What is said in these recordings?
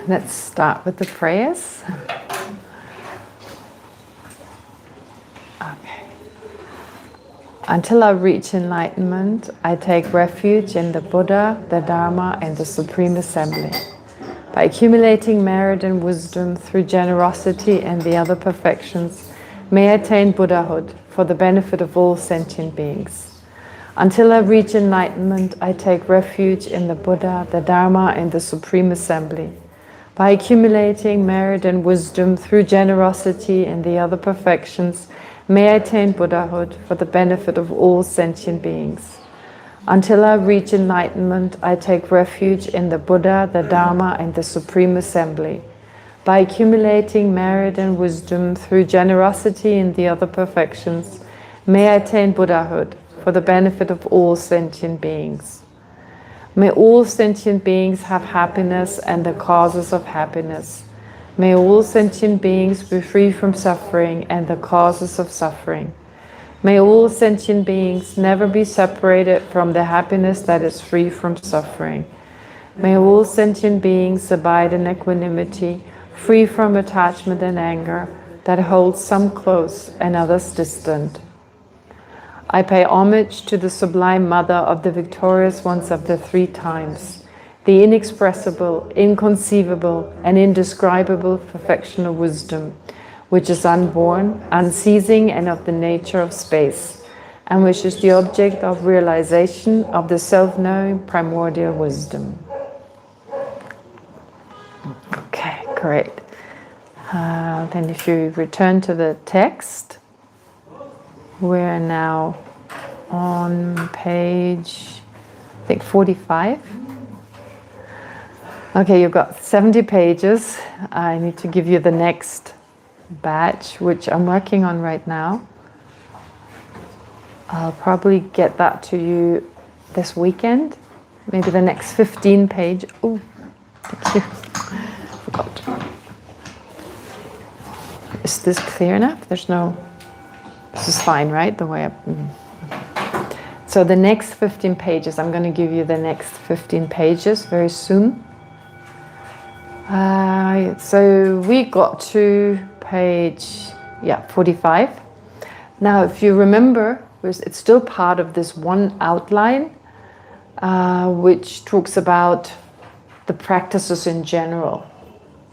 Let's start with the prayers. Okay. Until I reach enlightenment, I take refuge in the Buddha, the Dharma, and the Supreme Assembly. By accumulating merit and wisdom through generosity and the other perfections, may I attain Buddhahood for the benefit of all sentient beings. Until I reach enlightenment, I take refuge in the Buddha, the Dharma, and the Supreme Assembly. By accumulating merit and wisdom through generosity and the other perfections, may I attain Buddhahood for the benefit of all sentient beings. Until I reach enlightenment, I take refuge in the Buddha, the Dharma, and the Supreme Assembly. By accumulating merit and wisdom through generosity and the other perfections, may I attain Buddhahood for the benefit of all sentient beings. May all sentient beings have happiness and the causes of happiness. May all sentient beings be free from suffering and the causes of suffering. May all sentient beings never be separated from the happiness that is free from suffering. May all sentient beings abide in equanimity, free from attachment and anger, that holds some close and others distant. I pay homage to the Sublime Mother of the victorious ones of the three times, the inexpressible, inconceivable, and indescribable perfection of wisdom, which is unborn, unceasing, and of the nature of space, and which is the object of realization of the self-knowing primordial wisdom. Okay, great. Then if you return to the text, we're now on page, I think 45. Okay, you've got 70 pages. I need to give you the next batch, which I'm working on right now. I'll probably get that to you this weekend, maybe the next 15 page. Oh, thank you. Forgot. Is this clear enough? This is fine, right? The way So the next 15 pages, I'm going to give you the next 15 pages very soon. So we got to page 45. Now, if you remember, it's still part of this one outline, which talks about the practices in general,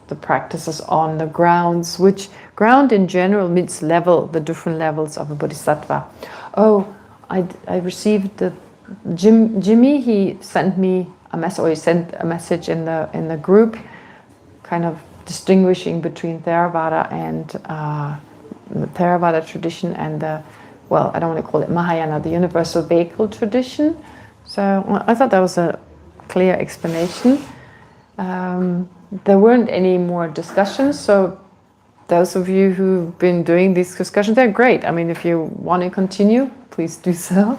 the practices on the grounds, which ground in general means level, the different levels of a bodhisattva. Oh, I received Jimmy, he sent me a message, or he sent a message in the group, kind of distinguishing between Theravada and the Theravada tradition and the, well, I don't want to call it Mahayana, the universal vehicle tradition. So I thought that was a clear explanation. There weren't any more discussions, so those of you who've been doing these discussions, they're great. I mean, if you want to continue, please do so.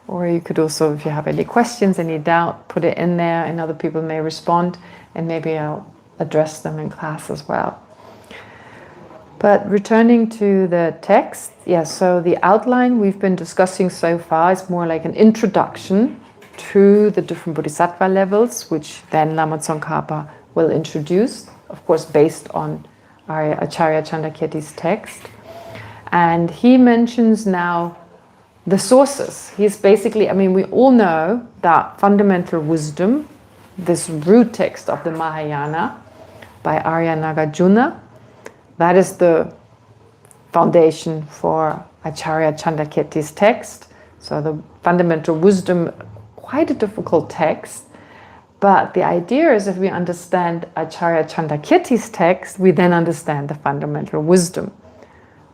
Or you could also, if you have any questions, any doubt, put it in there and other people may respond, and maybe I'll address them in class as well. But returning to the text, so the outline we've been discussing so far is more like an introduction to the different bodhisattva levels, which then Lama Tsongkhapa will introduce, of course, based on our Acharya Chandakirti's text. And he mentions now the sources. He's basically, I mean, we all know that fundamental wisdom, this root text of the Mahayana by Arya Nagarjuna, that is the foundation for Acharya Chandakirti's text. So the fundamental wisdom, quite a difficult text. But the idea is if we understand Acharya Chandakirti's text, we then understand the fundamental wisdom.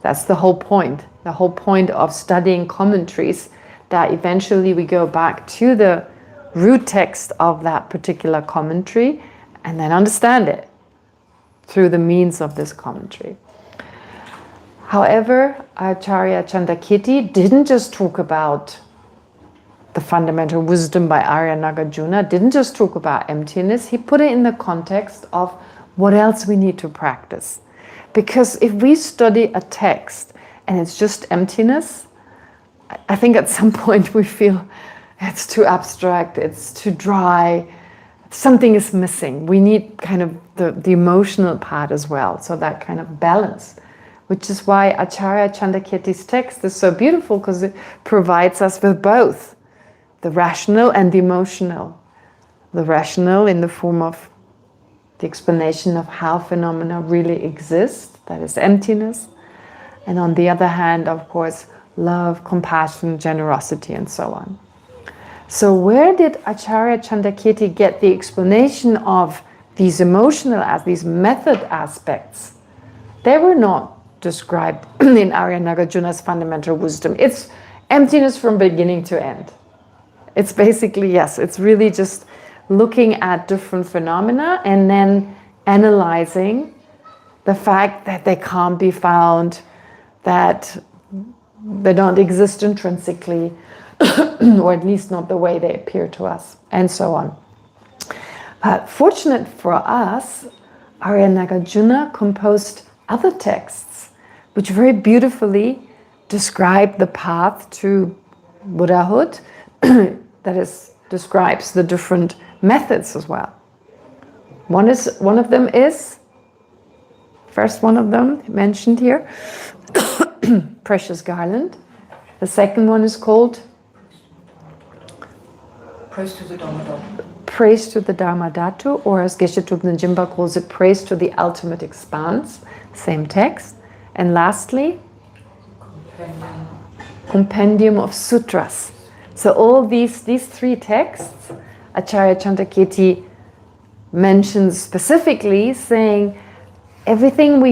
That's the whole point. The whole point of studying commentaries, that eventually we go back to the root text of that particular commentary and then understand it through the means of this commentary. However, Acharya Chandakirti didn't just talk about the fundamental wisdom by Arya Nagarjuna, didn't just talk about emptiness, he put it in the context of what else we need to practice. Because if we study a text and it's just emptiness, I think at some point we feel it's too abstract, it's too dry, something is missing. We need kind of the emotional part as well. So that kind of balance, which is why Acharya Chandrakirti's text is so beautiful, because it provides us with both the rational and the emotional. The rational in the form of the explanation of how phenomena really exist, that is emptiness. And on the other hand, of course, love, compassion, generosity, and so on. So where did Acharya Chandrakirti get the explanation of these emotional, these method aspects? They were not described in Arya Nagarjuna's fundamental wisdom. It's emptiness from beginning to end. It's basically, yes, it's really just looking at different phenomena and then analyzing the fact that they can't be found, that they don't exist intrinsically, or at least not the way they appear to us, and so on. But fortunate for us, Arya Nagarjuna composed other texts which very beautifully describe the path to Buddhahood, that is, describes the different methods as well. One of them is, first one of them mentioned here, Precious Garland. The second one is called Praise to the Dharmadhatu. Praise to the Dharmadhatu, or as Geshe Jimba calls it, Praise to the Ultimate Expanse, same text. And lastly, Compendium of Sutras. So all these three texts, Acharya Chandrakirti mentions specifically, saying everything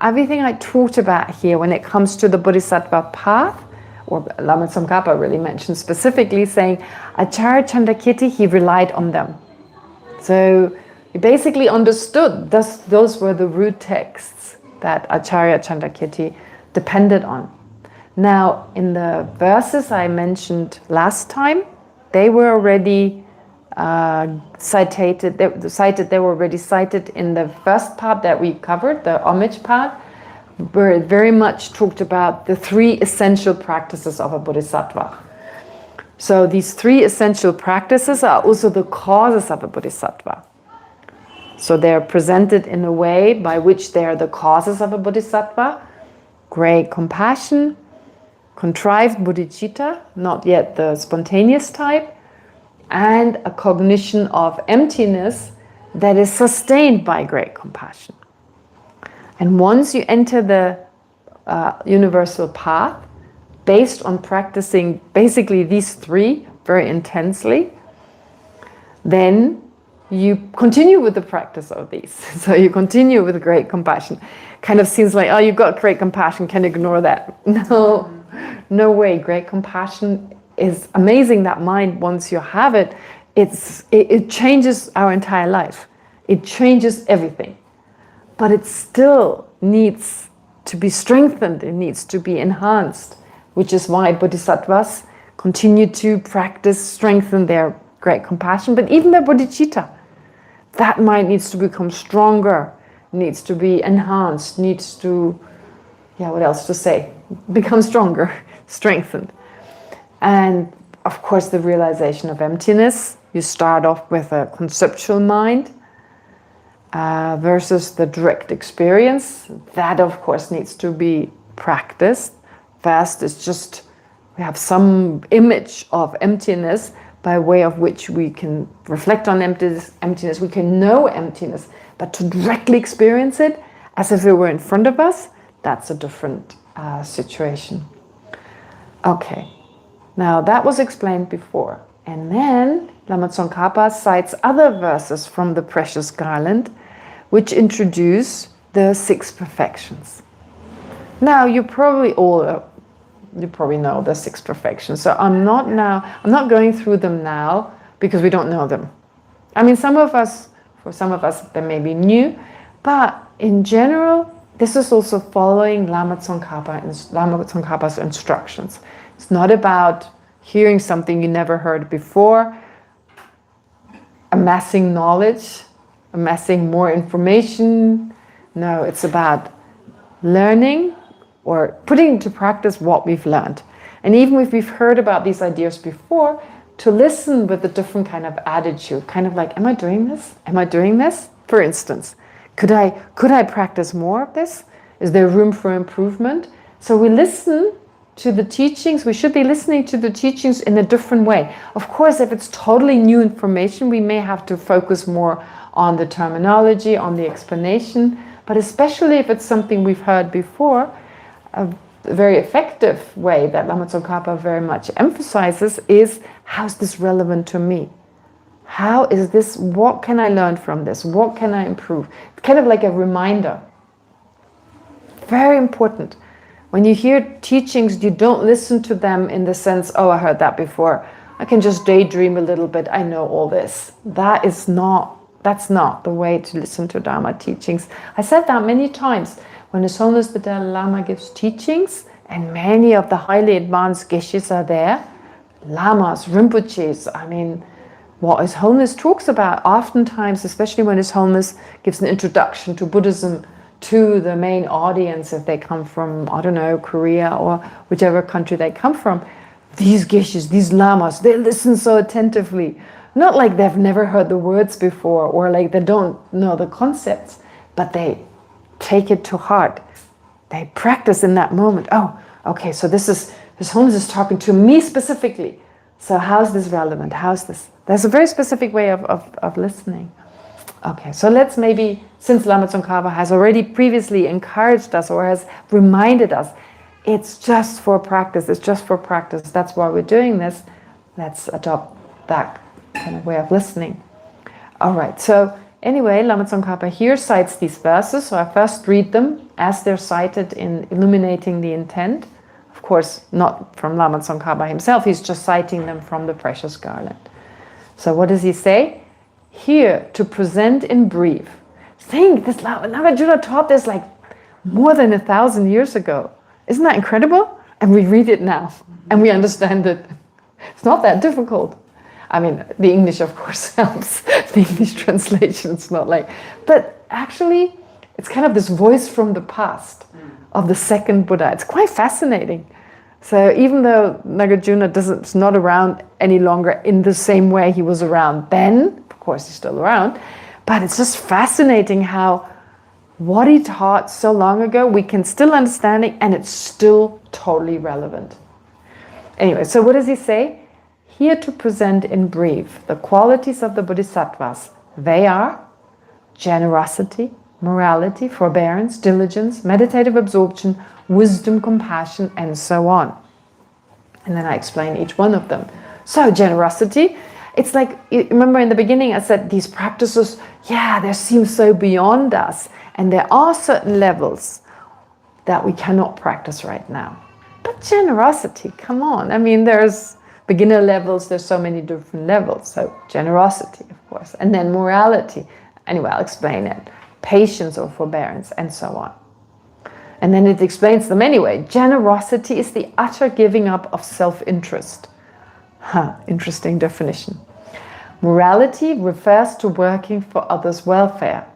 I talked about here when it comes to the Bodhisattva path, or Lama Tsongkhapa really mentioned specifically, saying Acharya Chandrakirti, he relied on them. So he basically understood those were the root texts that Acharya Chandrakirti depended on. Now, in the verses I mentioned last time, they were already cited. They were already cited in the first part that we covered, the homage part, where it very much talked about the three essential practices of a bodhisattva. So these three essential practices are also the causes of a bodhisattva. So they're presented in a way by which they are the causes of a bodhisattva: great compassion, contrived bodhicitta, not yet the spontaneous type, and a cognition of emptiness that is sustained by great compassion. And once you enter the universal path, based on practicing basically these three very intensely, then you continue with the practice of these. So you continue with great compassion. Kind of seems like, oh, you've got great compassion, can ignore that. No way. Great compassion is amazing. That mind, once you have it, it changes our entire life. It changes everything. But it still needs to be strengthened. It needs to be enhanced, which is why bodhisattvas continue to practice, strengthen their great compassion, but even their bodhicitta. That mind needs to become stronger, needs to be enhanced, needs to, what else to say? Become stronger, strengthened. And of course, the realization of emptiness. You start off with a conceptual mind versus the direct experience. That, of course, needs to be practiced. First, it's just we have some image of emptiness by way of which we can reflect on emptiness. We can know emptiness, but to directly experience it as if it were in front of us, that's a different situation. Okay, now that was explained before. And then Lama Tsongkhapa cites other verses from the Precious Garland, which introduce the 6 perfections. Now, you probably know the 6 perfections. So I'm not going through them now because we don't know them. I mean, for some of us, they may be new, but in general, this is also following Lama Tsongkhapa's instructions. It's not about hearing something you never heard before, amassing knowledge, amassing more information. No, it's about learning or putting into practice what we've learned. And even if we've heard about these ideas before, to listen with a different kind of attitude, kind of like, am I doing this? Am I doing this? For instance, could I practice more of this? Is there room for improvement? So we listen to the teachings. We should be listening to the teachings in a different way. Of course, if it's totally new information, we may have to focus more on the terminology, on the explanation. But especially if it's something we've heard before, a very effective way that Lama Tsongkhapa very much emphasizes is, how's this relevant to me? How is this, what can I learn from this? What can I improve? It's kind of like a reminder. Very important. When you hear teachings, you don't listen to them in the sense, oh, I heard that before. I can just daydream a little bit. I know all this. That's not the way to listen to Dharma teachings. I said that many times. When His Holiness the Dalai Lama gives teachings, and many of the highly advanced geshes are there, lamas, rinpoches, I mean, what His Holiness talks about, oftentimes, especially when His Holiness gives an introduction to Buddhism to the main audience, if they come from, I don't know, Korea or whichever country they come from, these geshes, these lamas, they listen so attentively. Not like they've never heard the words before or like they don't know the concepts, but they take it to heart. They practice in that moment. Oh, okay, so His Holiness is talking to me specifically. So how's this relevant? How's this? There's a very specific way of listening. Okay, so let's maybe, since Lama Tsongkhapa has already previously encouraged us or has reminded us, it's just for practice, it's just for practice, that's why we're doing this, let's adopt that kind of way of listening. All right, so anyway, Lama Tsongkhapa here cites these verses, so I first read them as they're cited in Illuminating the Intent. Of course, not from Lama Tsongkhapa himself, he's just citing them from the Precious Garland. So what does he say? Here, to present in brief. Think, this Nagarjuna taught this like more than 1,000 years ago. Isn't that incredible? And we read it now, and we understand it. It's not that difficult. I mean, the English, of course, helps. The English translation, it's not like... But actually, it's kind of this voice from the past of the second Buddha. It's quite fascinating. So even though Nagarjuna is not around any longer in the same way he was around then, of course he's still around, but it's just fascinating how what he taught so long ago, we can still understand it, and it's still totally relevant. Anyway, so what does he say? Here to present in brief the qualities of the Bodhisattvas. They are generosity, morality, forbearance, diligence, meditative absorption, wisdom, compassion, and so on. And then I explain each one of them. So generosity, it's like, remember in the beginning I said these practices, yeah, they seem so beyond us. And there are certain levels that we cannot practice right now. But generosity, come on. I mean, there's beginner levels, there's so many different levels. So generosity, of course. And then morality. Anyway, I'll explain it. Patience or forbearance, and so on. And then it explains them anyway. Generosity is the utter giving up of self-interest. Interesting definition. Morality refers to working for others' welfare.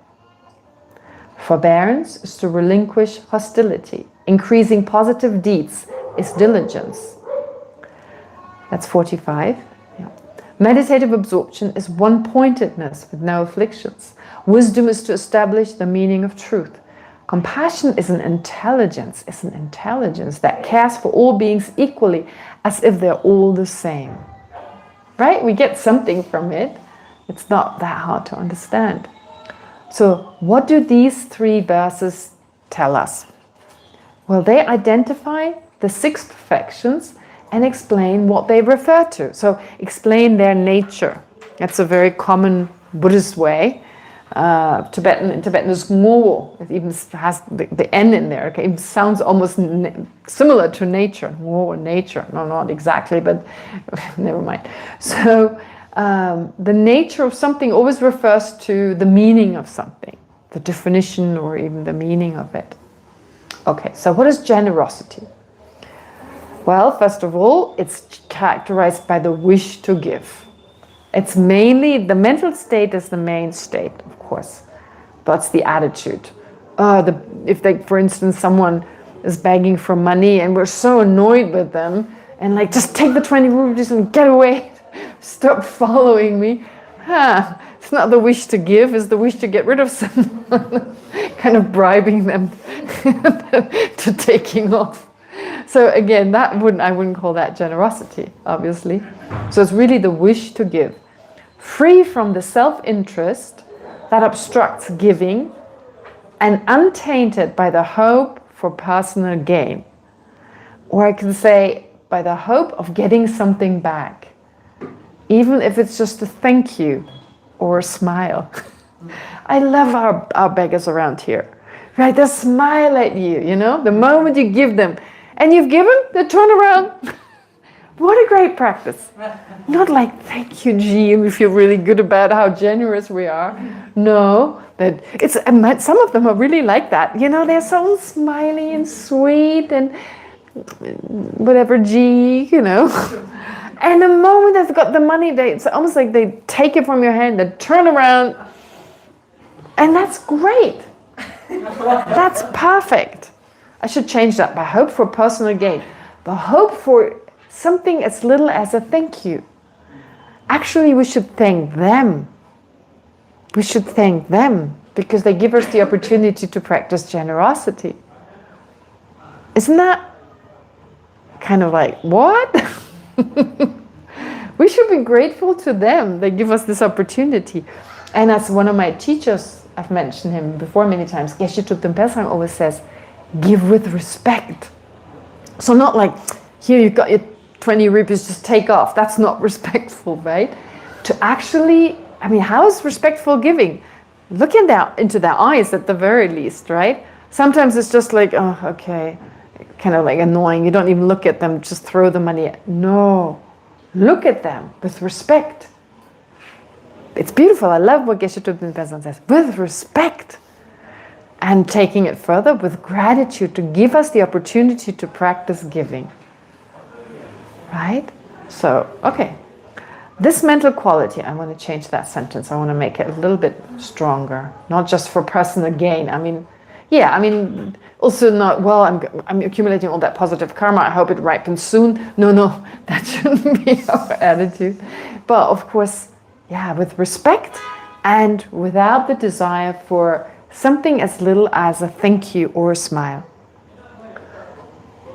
Forbearance is to relinquish hostility. Increasing positive deeds is diligence. That's 45. Yeah. Meditative absorption is one-pointedness with no afflictions. Wisdom is to establish the meaning of truth. Compassion is an intelligence. It's an intelligence that cares for all beings equally, as if they're all the same. Right? We get something from it. It's not that hard to understand. So what do these three verses tell us? Well, they identify the six perfections and explain what they refer to. So explain their nature. That's a very common Buddhist way. In Tibetan is Ngo. It even has the N in there. Okay? It sounds almost similar to nature. Ngo, nature. No, not exactly, but never mind. So the nature of something always refers to the meaning of something, the definition or even the meaning of it. Okay, so what is generosity? Well, first of all, it's characterized by the wish to give. It's mainly, the mental state is the main state, of course. That's the attitude. If for instance, someone is begging for money and we're so annoyed with them and like, just take the 20 rupees and get away. Stop following me. It's not the wish to give, it's the wish to get rid of someone. Kind of bribing them to taking off. So again, I wouldn't call that generosity, obviously. So it's really the wish to give. Free from the self-interest that obstructs giving and untainted by the hope for personal gain. Or I can say, by the hope of getting something back. Even if it's just a thank you or a smile. I love our beggars around here. Right, they smile at you, you know, the moment you give them. And you've given, they turn around. What a great practice. Not like, thank you, G, and we feel really good about how generous we are. No, that some of them are really like that. You know, they're so smiley and sweet and whatever, G, you know. And the moment they've got the money, it's almost like they take it from your hand, they turn around. And that's great. That's perfect. I should change that. By hope for personal gain. By hope for something as little as a thank you. Actually, we should thank them. We should thank them because they give us the opportunity to practice generosity. Isn't that kind of like, what? We should be grateful to them. They give us this opportunity. And as one of my teachers, I've mentioned him before many times, Geshe Kelsang always says, give with respect. So not like, here you've got your 20 rupees, just take off. That's not respectful, right? To actually, I mean, how is respectful giving? Look into their eyes at the very least, right? Sometimes it's just like, oh, okay, kind of like annoying. You don't even look at them, just throw the money. No, look at them with respect. It's beautiful. I love what Geshe Kelsang says. With respect. And taking it further with gratitude to give us the opportunity to practice giving. Right? So, okay. This mental quality, I want to change that sentence. I want to make it a little bit stronger. Not just for personal gain. I mean, yeah, I mean, also not, well, I'm accumulating all that positive karma. I hope it ripens soon. No, that shouldn't be our attitude. But of course, yeah, with respect and without the desire for something as little as a thank you or a smile.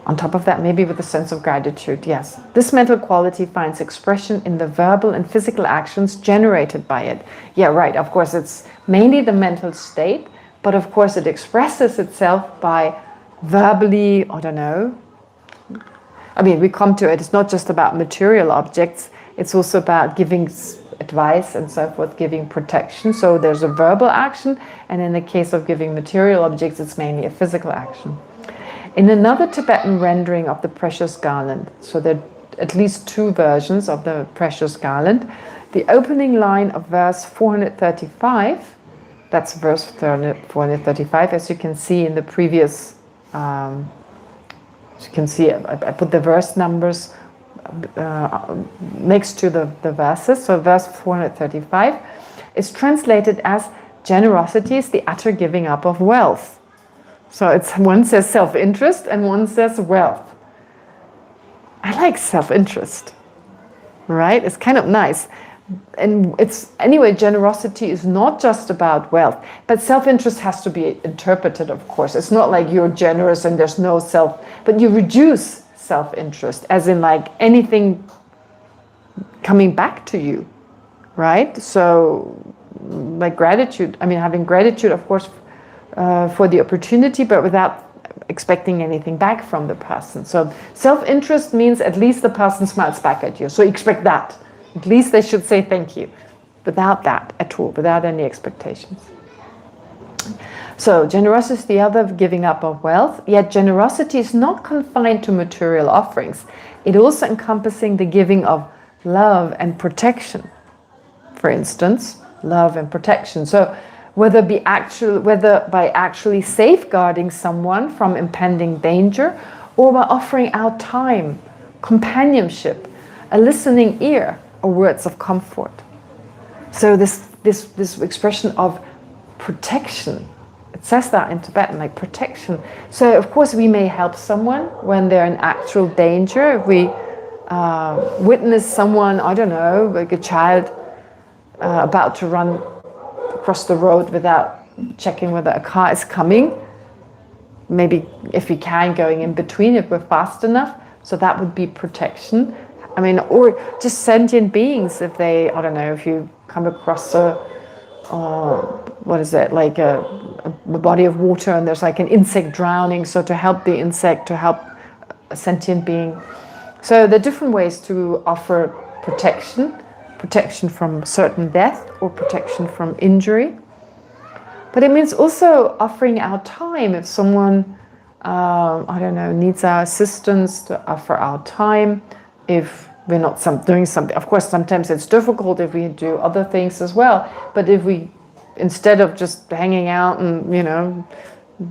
On top of that, maybe with a sense of gratitude, yes. This mental quality finds expression in the verbal and physical actions generated by it. Yeah, right, of course, it's mainly the mental state, but of course it expresses itself by verbally, I don't know. I mean, we come to it, it's not just about material objects, it's also about giving advice and so forth, giving protection. So there's a verbal action, and in the case of giving material objects, it's mainly a physical action. In another Tibetan rendering of the precious garland, so there are at least two versions of the precious garland, the opening line of verse 435, that's verse 435, as you can see in the previous, as you can see, I put the verse numbers next to the verses. So verse 435 is translated as generosity is the utter giving up of wealth. So it's one says self-interest and one says wealth. I like self-interest, right? It's kind of nice. And it's anyway, generosity is not just about wealth, but self-interest has to be interpreted, of course. It's not like you're generous and there's no self, but you reduce self-interest, as in like anything coming back to you, right? So like gratitude, I mean having gratitude, of course, for the opportunity, but without expecting anything back from the person. So self-interest means at least the person smiles back at you, so you expect that. At least they should say thank you, without that at all, without any expectations. So generosity is the other giving up of wealth, yet generosity is not confined to material offerings. It also encompassing the giving of love and protection. For instance, love and protection. So whether by actually safeguarding someone from impending danger, or by offering out time, companionship, a listening ear, or words of comfort. So this expression of protection, it says that in Tibetan, like protection. So of course we may help someone when they're in actual danger. If we witness someone, I don't know, like a child about to run across the road without checking whether a car is coming. Maybe if we can, going in between if we're fast enough. So that would be protection. I mean, or just sentient beings, if they, I don't know, if you come across a body of water and there's like an insect drowning, so to help the insect, to help a sentient being. So there are different ways to offer protection from certain death or protection from injury. But it means also offering our time. If someone, I don't know, needs our assistance, to offer our time. If we're not doing something, of course, sometimes it's difficult if we do other things as well. But if we, instead of just hanging out and, you know,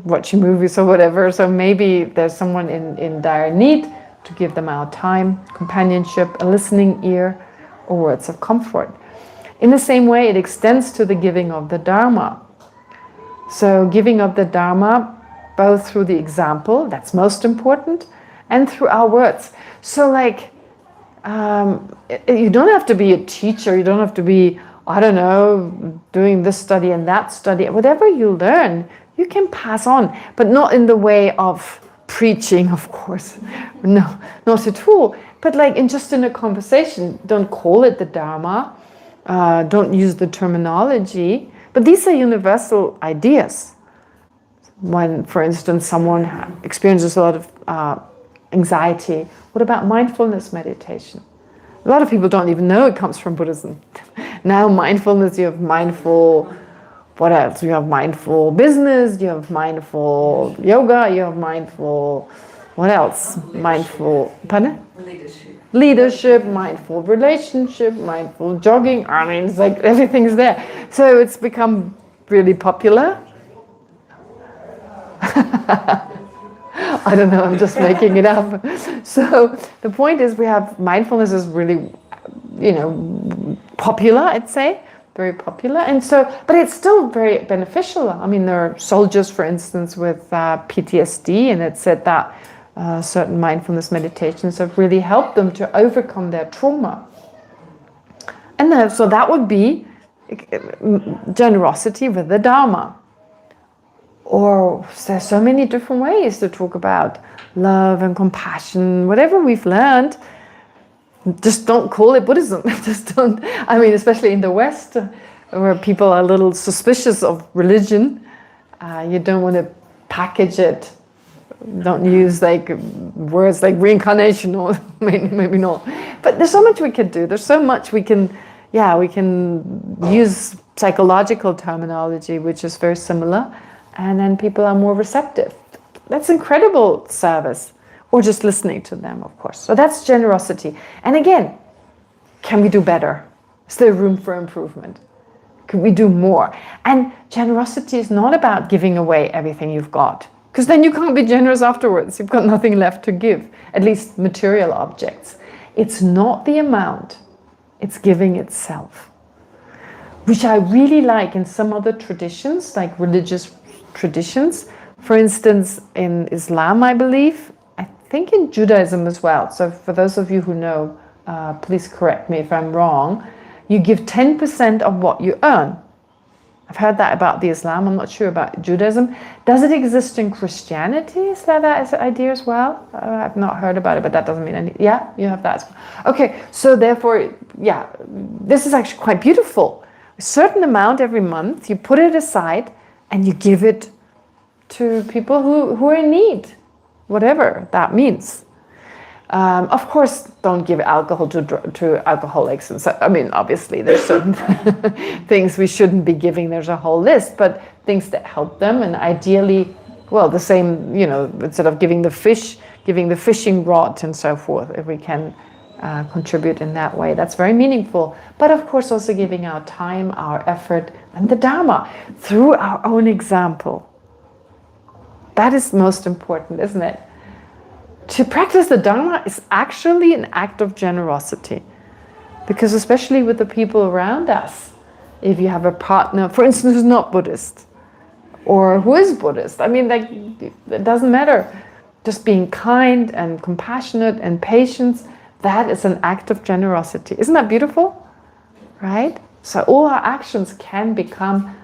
watching movies or whatever, so maybe there's someone in dire need, to give them our time, companionship, a listening ear, or words of comfort. In the same way, it extends to the giving of the Dharma. So giving of the Dharma, both through the example, that's most important, and through our words. So like, you don't have to be a teacher, you don't have to be, I don't know, doing this study and that study. Whatever you learn, you can pass on, but not in the way of preaching, of course. No, not at all. But like just in a conversation, don't call it the Dharma, don't use the terminology, but these are universal ideas. When, for instance, someone experiences a lot of anxiety, what about mindfulness meditation? A lot of people don't even know it comes from Buddhism. Now mindfulness, you have mindful, what else? You have mindful business, you have mindful yoga, you have mindful, what else? Mindful, pardon? Leadership, mindful relationship, mindful jogging. I mean, it's like everything's there. So it's become really popular. I don't know, I'm just making it up. So the point is, we have mindfulness is really, you know, popular, I'd say, very popular. And so, but it's still very beneficial. I mean, there are soldiers, for instance, with PTSD, and it said that certain mindfulness meditations have really helped them to overcome their trauma. And then, so that would be generosity with the Dharma. Or there's so many different ways to talk about love and compassion, whatever we've learned. Just don't call it Buddhism. Just don't, I mean, especially in the West, where people are a little suspicious of religion. You don't want to package it. Don't use like words like reincarnation, or maybe not. But there's so much we can do. There's so much we can use psychological terminology, which is very similar. And then people are more receptive. That's incredible service. Or just listening to them, of course. So that's generosity. And again, can we do better? Is there room for improvement? Could we do more? And generosity is not about giving away everything you've got, because then you can't be generous afterwards. You've got nothing left to give, at least material objects. It's not the amount, it's giving itself, which I really like in some other traditions, like religious traditions. For instance, in Islam, I believe, I think in Judaism as well. So for those of you who know, please correct me if I'm wrong. You give 10% of what you earn. I've heard that about the Islam. I'm not sure about Judaism. Does it exist in Christianity? Is that idea as well? I've not heard about it, but that doesn't mean anything. Yeah, you have that as well. Okay, so therefore, yeah, this is actually quite beautiful. A certain amount every month, you put it aside and you give it to people who are in need, whatever that means. Of course, don't give alcohol to alcoholics. And so, I mean, obviously, there's certain things we shouldn't be giving. There's a whole list, but things that help them. And ideally, well, the same, you know, instead of giving the fish, giving the fishing rod and so forth, if we can contribute in that way, that's very meaningful. But of course, also giving our time, our effort, and the Dharma through our own example. That is most important, isn't it? To practice the Dharma is actually an act of generosity. Because especially with the people around us, if you have a partner, for instance, who's not Buddhist, or who is Buddhist, I mean, like, it doesn't matter. Just being kind and compassionate and patient, that is an act of generosity. Isn't that beautiful? Right? So all our actions can become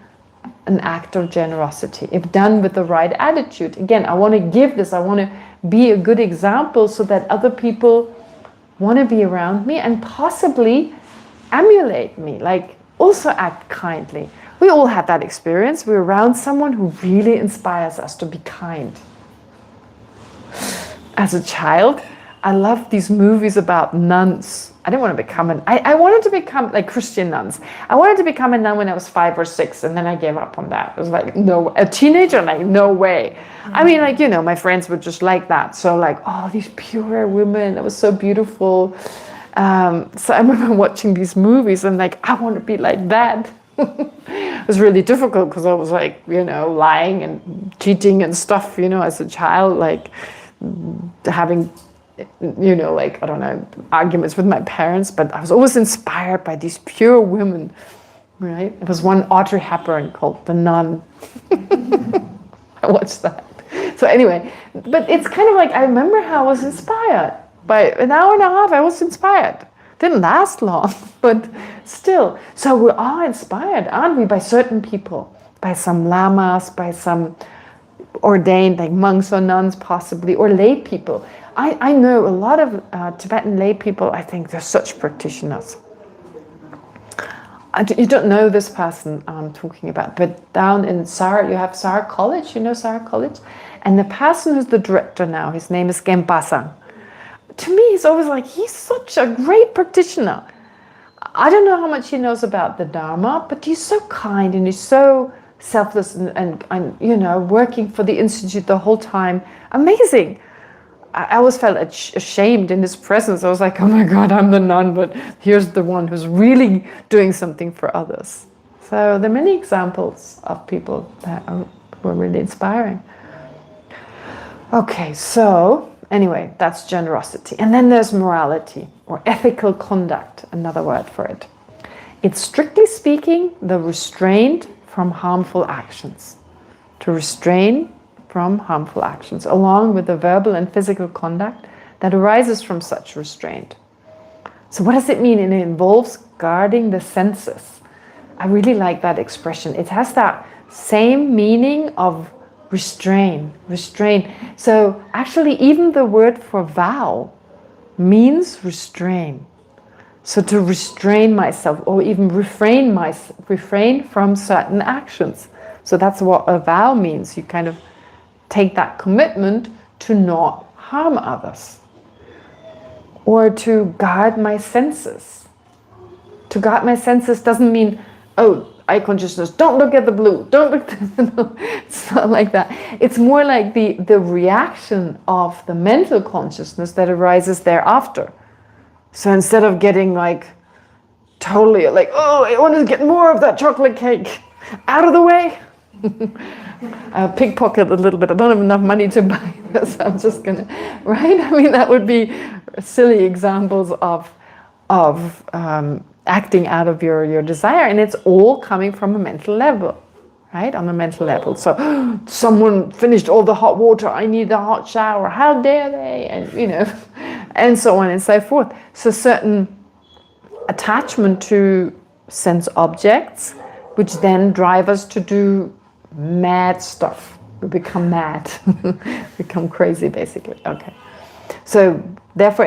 an act of generosity if done with the right attitude. Again, I want to give this, I want to be a good example so that other people want to be around me and possibly emulate me, like also act kindly. We all have that experience. We're around someone who really inspires us to be kind. As a child, I loved these movies about nuns. I didn't want to become I wanted to become like Christian nuns. I wanted to become a nun when I was 5 or 6, and then I gave up on that. It was like, no, a teenager, like, no way. I mean, like, you know, my friends were just like that. So like, oh, these pure women, it was so beautiful. So I remember watching these movies and like, I want to be like that. It was really difficult because I was like, you know, lying and cheating and stuff, you know, as a child, like having, you know, like, I don't know, arguments with my parents, but I was always inspired by these pure women, right? There was one Audrey Hepburn called The Nun. I watched that. So anyway, but it's kind of like, I remember how I was inspired. By an hour and a half, I was inspired. Didn't last long, but still. So we are inspired, aren't we, by certain people, by some lamas, by some ordained, like monks or nuns possibly, or lay people. I know a lot of Tibetan lay people, I think they're such practitioners. You don't know this person I'm talking about, but down in Sar, you have Sar College, you know Sar College? And the person who's the director now, his name is Genpa-san. To me, it's always like, he's such a great practitioner. I don't know how much he knows about the Dharma, but he's so kind and he's so selfless and you know, working for the Institute the whole time. Amazing. I always felt ashamed in his presence. I was like, oh my God, I'm the nun, but here's the one who's really doing something for others. So there are many examples of people that were really inspiring. Okay, so anyway, that's generosity. And then there's morality, or ethical conduct, another word for it. It's strictly speaking the restraint from harmful actions. To restrain from harmful actions, along with the verbal and physical conduct that arises from such restraint. So what does it mean? It involves guarding the senses. I really like that expression. It has that same meaning of restrain. So actually even the word for vow means restrain. So to restrain myself, or even refrain from certain actions. So that's what a vow means. You kind of take that commitment to not harm others. Or to guard my senses. To guard my senses doesn't mean, oh, eye consciousness, don't look at the blue, don't look at the no, it's not like that. It's more like the reaction of the mental consciousness that arises thereafter. So instead of getting like totally like, oh, I want to get more of that chocolate cake, out of the way. Pickpocket a little bit. I don't have enough money to buy this. I'm just gonna, right? I mean, that would be silly examples of acting out of your desire, and it's all coming from a mental level, right? On a mental level. So someone finished all the hot water. I need a hot shower. How dare they? And you know, and so on and so forth. So certain attachment to sense objects, which then drive us to do mad stuff. We become mad, become crazy, basically. Okay. So therefore,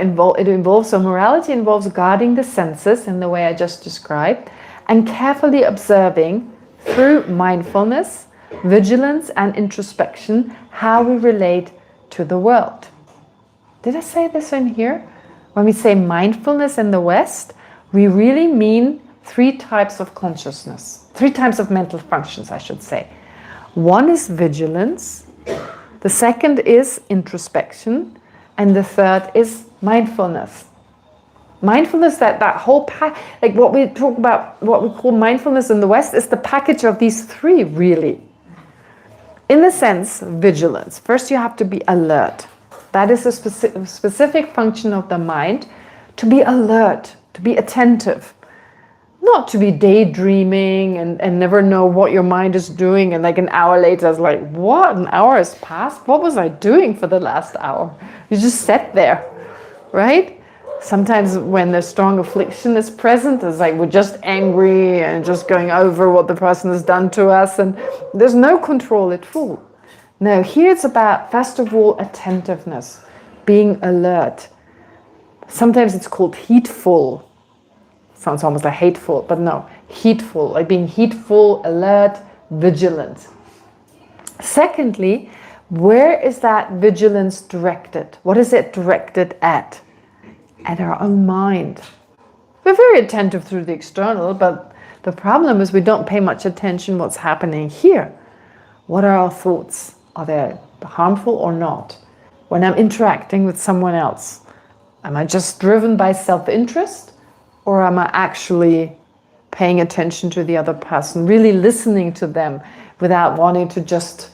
so morality involves guarding the senses in the way I just described, and carefully observing through mindfulness, vigilance, and introspection how we relate to the world. Did I say this in here? When we say mindfulness in the West, we really mean 3 types of consciousness, 3 types of mental functions, I should say. One is vigilance, the second is introspection, and the third is mindfulness. Mindfulness, that whole like what we talk about, what we call mindfulness in the West, is the package of these 3, really. In the sense, vigilance. First, you have to be alert. That is a specific function of the mind, to be alert, to be attentive. Not to be daydreaming and never know what your mind is doing, and like an hour later it's like, what? An hour has passed? What was I doing for the last hour? You just sat there, right? Sometimes when the strong affliction is present, it's like we're just angry and just going over what the person has done to us, and there's no control at all. No, here it's about, first of all, attentiveness, being alert. Sometimes it's called heedful. Sounds almost like hateful, but no, heedful, like being heedful, alert, vigilant. Secondly, where is that vigilance directed? What is it directed at? At our own mind. We're very attentive through the external, but the problem is we don't pay much attention what's happening here. What are our thoughts? Are they harmful or not? When I'm interacting with someone else, am I just driven by self-interest, or am I actually paying attention to the other person, really listening to them without wanting to just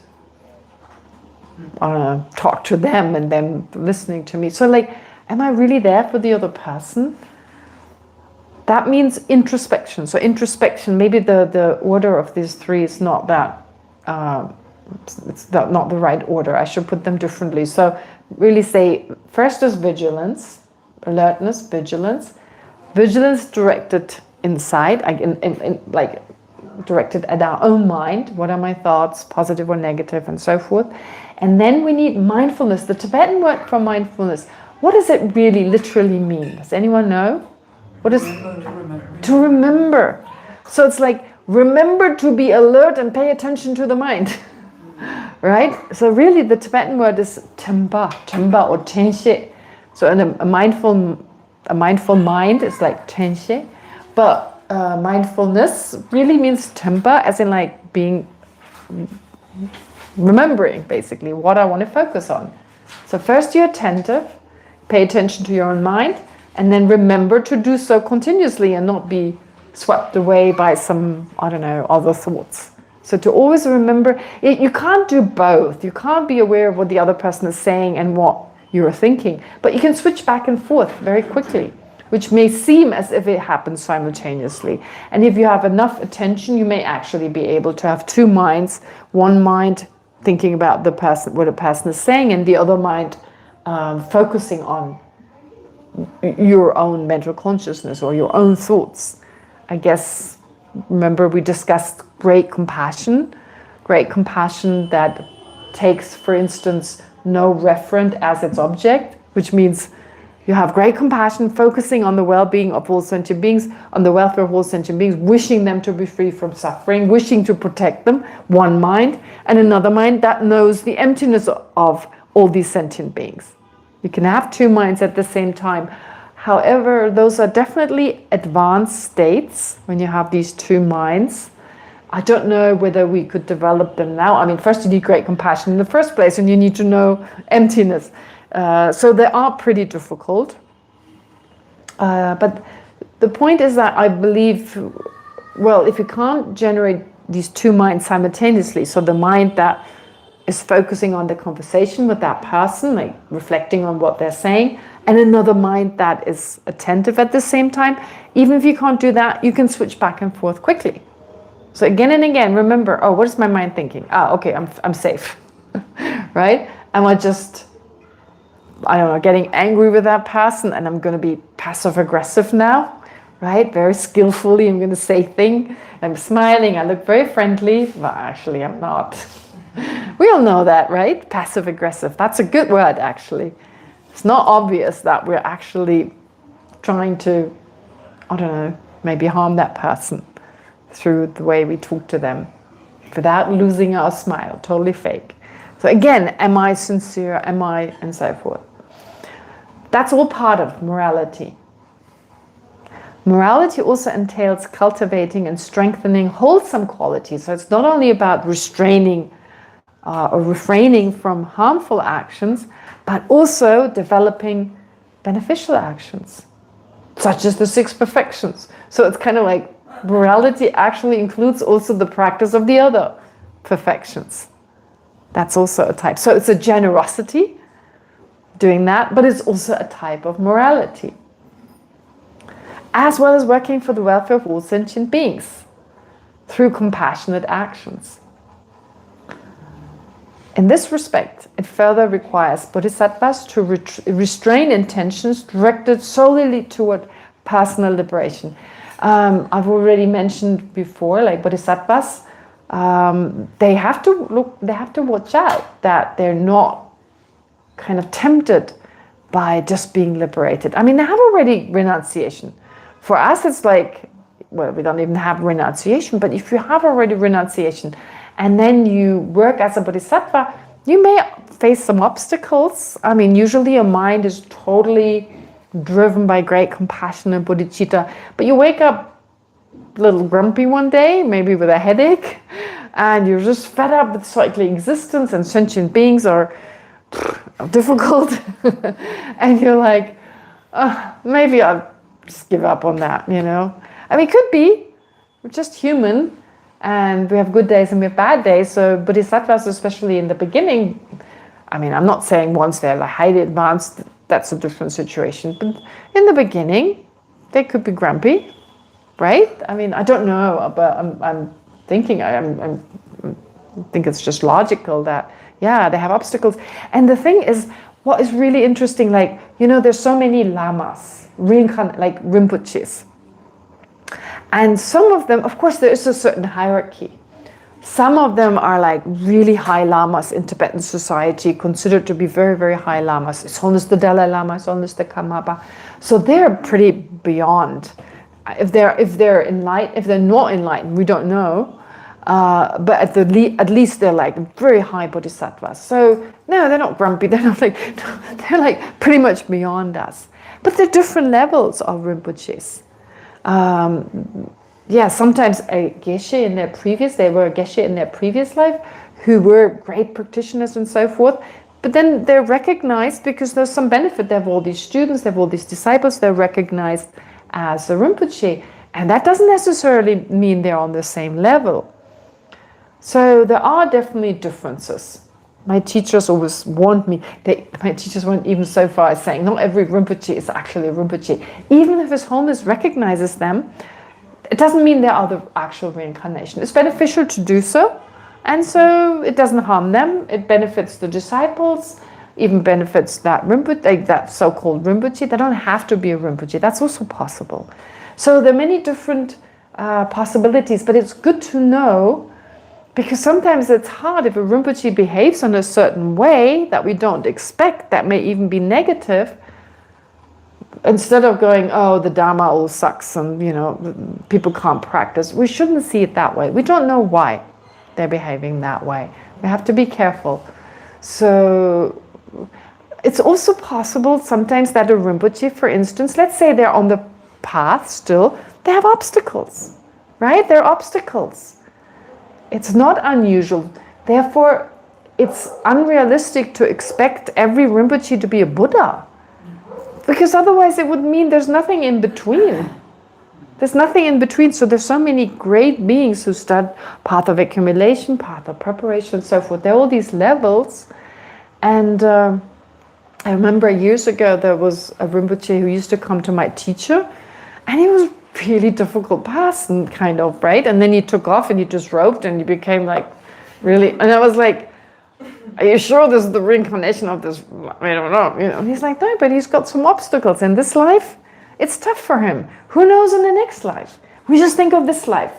talk to them and them listening to me? So like, am I really there for the other person? That means introspection. So introspection, maybe the order of these three is not that, it's not the right order. I should put them differently. So really say, first is vigilance, alertness, vigilance. Vigilance directed inside, like directed at our own mind. What are my thoughts, positive or negative, and so forth. And then we need mindfulness. The Tibetan word for mindfulness, what does it really literally mean? Does anyone know? What is to remember? So it's like, remember to be alert and pay attention to the mind. Right? So really the Tibetan word is tempa or tenshe. So in a mindful mind is like tenshe. But mindfulness really means tempa, as in like being, remembering basically what I want to focus on. So first you're attentive, pay attention to your own mind, and then remember to do so continuously and not be swept away by some, I don't know, other thoughts. So to always remember, you can't do both. You can't be aware of what the other person is saying and what you're thinking, but you can switch back and forth very quickly, which may seem as if it happens simultaneously. And if you have enough attention, you may actually be able to have two minds, one mind thinking about the person, what a person is saying, and the other mind focusing on your own mental consciousness or your own thoughts. I guess, remember we discussed great compassion that takes, for instance, no referent as its object, which means you have great compassion, focusing on the well-being of all sentient beings, on the welfare of all sentient beings, wishing them to be free from suffering, wishing to protect them, one mind, and another mind that knows the emptiness of all these sentient beings. You can have two minds at the same time. However, those are definitely advanced states when you have these two minds. I don't know whether we could develop them now. I mean, first you need great compassion in the first place, and you need to know emptiness. So they are pretty difficult. But the point is that I believe, well, if you can't generate these two minds simultaneously, so the mind that is focusing on the conversation with that person, like reflecting on what they're saying, and another mind that is attentive at the same time, even if you can't do that, you can switch back and forth quickly. So again and again, remember, oh, what is my mind thinking? Okay, I'm safe, right? Am I just, I don't know, getting angry with that person and I'm going to be passive aggressive now, right? Very skillfully, I'm going to say things. I'm smiling, I look very friendly, but actually I'm not. We all know that, right? Passive aggressive. That's a good word, actually. It's not obvious that we're actually trying to, I don't know, maybe harm that person through the way we talk to them without losing our smile, totally fake. So again, am I sincere? Am I, and so forth. That's all part of morality. Morality also entails cultivating and strengthening wholesome qualities. So it's not only about restraining or refraining from harmful actions, but also developing beneficial actions, such as the 6 perfections. So it's kind of like morality actually includes also the practice of the other perfections. That's also a type. So it's a generosity, doing that, but it's also a type of morality, as well as working for the welfare of all sentient beings through compassionate actions. In this respect, it further requires bodhisattvas to restrain intentions directed solely toward personal liberation. I've already mentioned before, like bodhisattvas, they have to watch out that they're not kind of tempted by just being liberated. I mean, they have already renunciation. For us, it's like, well, we don't even have renunciation, but if you have already renunciation and then you work as a bodhisattva, you may face some obstacles. I mean, usually your mind is totally driven by great compassion and bodhicitta, but you wake up a little grumpy one day, maybe with a headache, and you're just fed up with cycling existence and sentient beings are difficult. And you're like, maybe I'll just give up on that, you know. I mean, it could be, we're just human, and we have good days and we have bad days. So bodhisattvas, especially in the beginning, I mean, I'm not saying once they're like highly advanced, that's a different situation. But in the beginning, they could be grumpy, right? I mean, I don't know, but I'm thinking, I think it's just logical that, yeah, they have obstacles. And the thing is, what is really interesting, like, you know, there's so many lamas, like Rinpoches. And some of them, of course, there is a certain hierarchy. Some of them are like really high lamas in Tibetan society, considered to be very, very high lamas. His Holiness the Dalai Lama, His Holiness the Karmapa. So they're pretty beyond. If they're enlightened, if they're not enlightened, we don't know. But at least they're like very high bodhisattvas. So no, they're not grumpy. They're not like, they're like pretty much beyond us. But they're different levels of Rinpoches. Yeah, sometimes a Geshe they were a Geshe in their previous life who were great practitioners and so forth, but then they're recognized because there's some benefit. They have all these students, they have all these disciples, they're recognized as a Rinpoche, and that doesn't necessarily mean they're on the same level. So there are definitely differences. My teachers always warned me, my teachers went even so far as saying not every Rinpoche is actually a Rinpoche. Even if His Holiness recognizes them, it doesn't mean they are the actual reincarnation. It's beneficial to do so, and so it doesn't harm them. It benefits the disciples, even benefits that Rinpoche, like that so-called Rinpoche. They don't have to be a Rinpoche. That's also possible. So there are many different possibilities, but it's good to know, because sometimes it's hard if a Rinpoche behaves in a certain way that we don't expect, that may even be negative. Instead of going, oh, the Dharma all sucks and, you know, people can't practice, we shouldn't see it that way. We don't know why they're behaving that way. We have to be careful. So it's also possible sometimes that a Rinpoche, for instance, let's say they're on the path still, they have obstacles, right? There are obstacles. It's not unusual. Therefore, it's unrealistic to expect every Rinpoche to be a Buddha. Because otherwise it would mean there's nothing in between. There's nothing in between. So there's so many great beings who start path of accumulation, path of preparation, and so forth. There are all these levels. And I remember years ago there was a Rinpoche who used to come to my teacher, and he was a really difficult person, kind of, right? And then he took off and he just roped and he became like really, and I was like, are you sure this is the reincarnation of this? I don't know. You know, and he's like, no, but he's got some obstacles in this life. It's tough for him. Who knows in the next life? We just think of this life.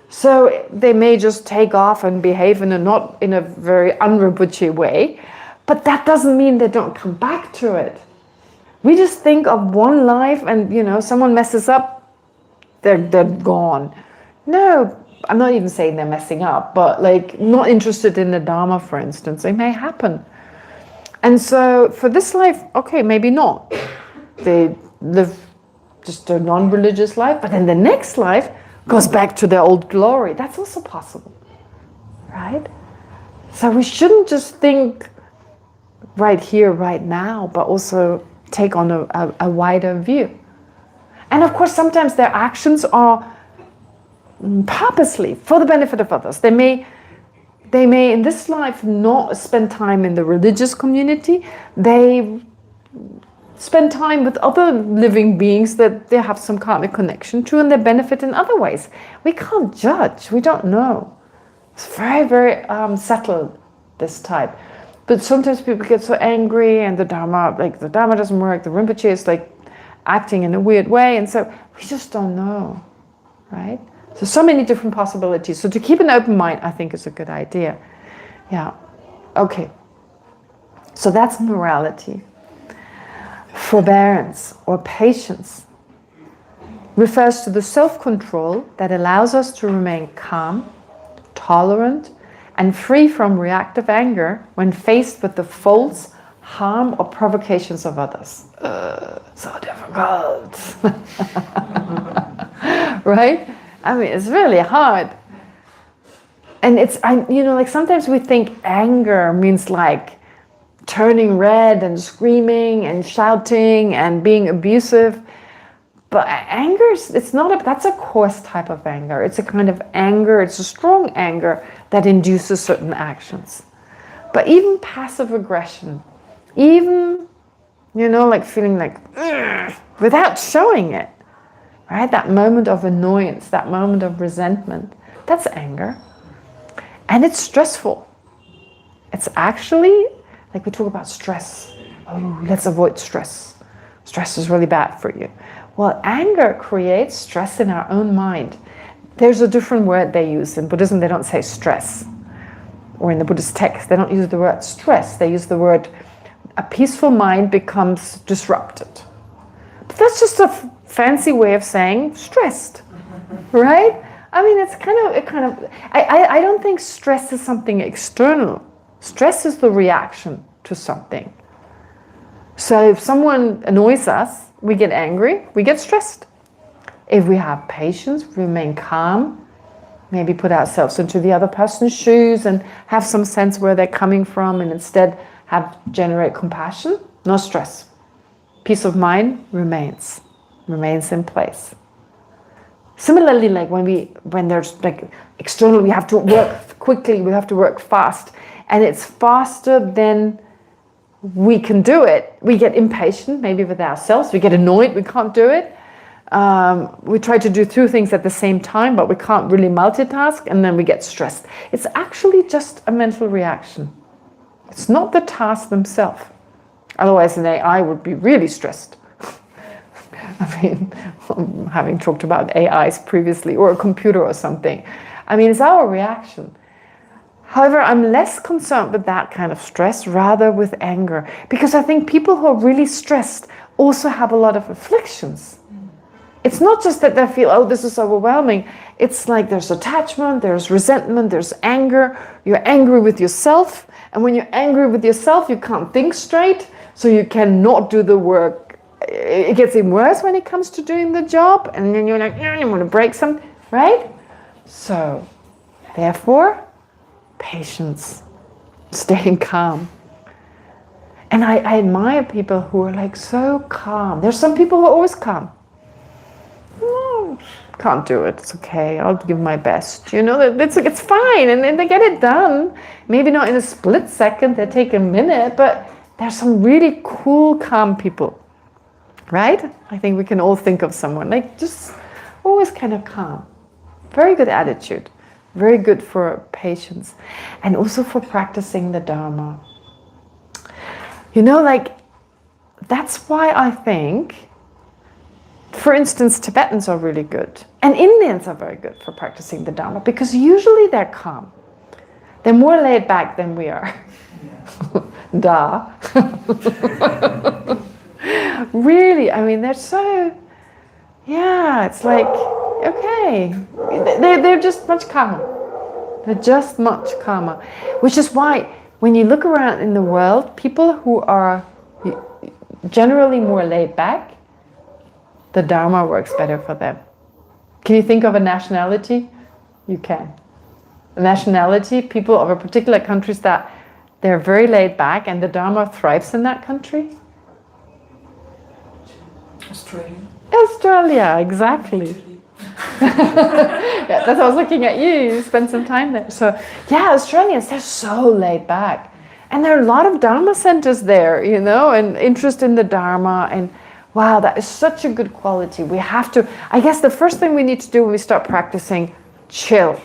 So they may just take off and behave not in a very un-Rinpoche way, but that doesn't mean they don't come back to it. We just think of one life and, you know, someone messes up, they're gone. No, I'm not even saying they're messing up, but like not interested in the Dharma, for instance, it may happen. And so for this life, okay, maybe not. They live just a non-religious life, but then the next life goes back to their old glory. That's also possible, right? So we shouldn't just think right here, right now, but also take on a wider view. And of course, sometimes their actions are purposely for the benefit of others. They may in this life not spend time in the religious community. They spend time with other living beings that they have some karmic connection to, and they benefit in other ways. We can't judge. We don't know. It's very, very subtle this type. But sometimes people get so angry and the Dharma doesn't work, the Rinpoche is like acting in a weird way, and so we just don't know, right? So many different possibilities. So to keep an open mind, I think, is a good idea. Yeah, okay. So that's morality. Forbearance or patience refers to the self-control that allows us to remain calm, tolerant, and free from reactive anger when faced with the faults, harm, or provocations of others. So difficult. Right? I mean, it's really hard. And like sometimes we think anger means like turning red and screaming and shouting and being abusive. But anger, that's a coarse type of anger. It's a kind of anger, it's a strong anger that induces certain actions. But even passive aggression, even, like feeling like, without showing it, right? That moment of annoyance, that moment of resentment, that's anger. And it's stressful. It's actually, like we talk about stress. Oh, let's avoid stress. Stress is really bad for you. Well, anger creates stress in our own mind. There's a different word they use. In Buddhism, they don't say stress. Or in the Buddhist text, they don't use the word stress. They use the word, a peaceful mind becomes disrupted. But that's just a fancy way of saying stressed, right? I mean, it's I don't think stress is something external. Stress is the reaction to something. So if someone annoys us, we get angry, we get stressed. If we have patience, remain calm, maybe put ourselves into the other person's shoes and have some sense where they're coming from, and instead generate compassion, no stress. Peace of mind remains in place. Similarly, like when there's like external, we have to work quickly, we have to work fast, and it's faster than we can do it. We get impatient, maybe with ourselves, we get annoyed, we can't do it. We try to do two things at the same time, but we can't really multitask, and then we get stressed. It's actually just a mental reaction. It's not the task themselves. Otherwise, an AI would be really stressed. I mean, having talked about AIs previously, or a computer or something. I mean, it's our reaction. However, I'm less concerned with that kind of stress, rather with anger. Because I think people who are really stressed also have a lot of afflictions. It's not just that they feel, oh, this is overwhelming. It's like there's attachment, there's resentment, there's anger. You're angry with yourself. And when you're angry with yourself, you can't think straight. So you cannot do the work. It gets even worse when it comes to doing the job. And then you're like, you want to break something, right? So, therefore, patience, staying calm. And I admire people who are like so calm. There's some people who are always calm. Can't do it, it's okay, I'll give my best. It's fine, and then they get it done. Maybe not in a split second, they take a minute, but there's some really cool, calm people, right? I think we can all think of someone, like just always kind of calm. Very good attitude, very good for patience, and also for practicing the Dharma. That's why I think, for instance, Tibetans are really good. And Indians are very good for practicing the Dharma, because usually they're calm. They're more laid back than we are. Da. Really, I mean, they're so, it's like, okay. They're just much calmer. They're just much calmer. Which is why, when you look around in the world, people who are generally more laid back, the Dharma works better for them. Can you think of a nationality? You can. A nationality, people of a particular country, that they're very laid back and the Dharma thrives in that country? Australia, exactly. That's why I was looking at you. You spent some time there. So, Australians, they're so laid back. And there are a lot of Dharma centers there, and interest in the Dharma. And wow, that is such a good quality. We have to, I guess the first thing we need to do when we start practicing, chill.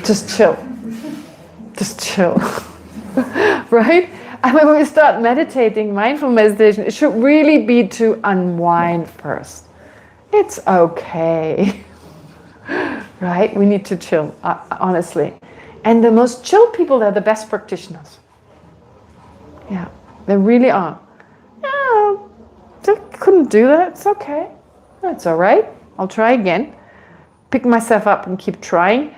Just chill. Just chill. Right? I mean, when we start meditating, mindful meditation, it should really be to unwind first. It's okay. Right? We need to chill, honestly. And the most chill people are the best practitioners. Yeah, they really are. Yeah, I couldn't do that. It's okay. That's all right. I'll try again. Pick myself up and keep trying.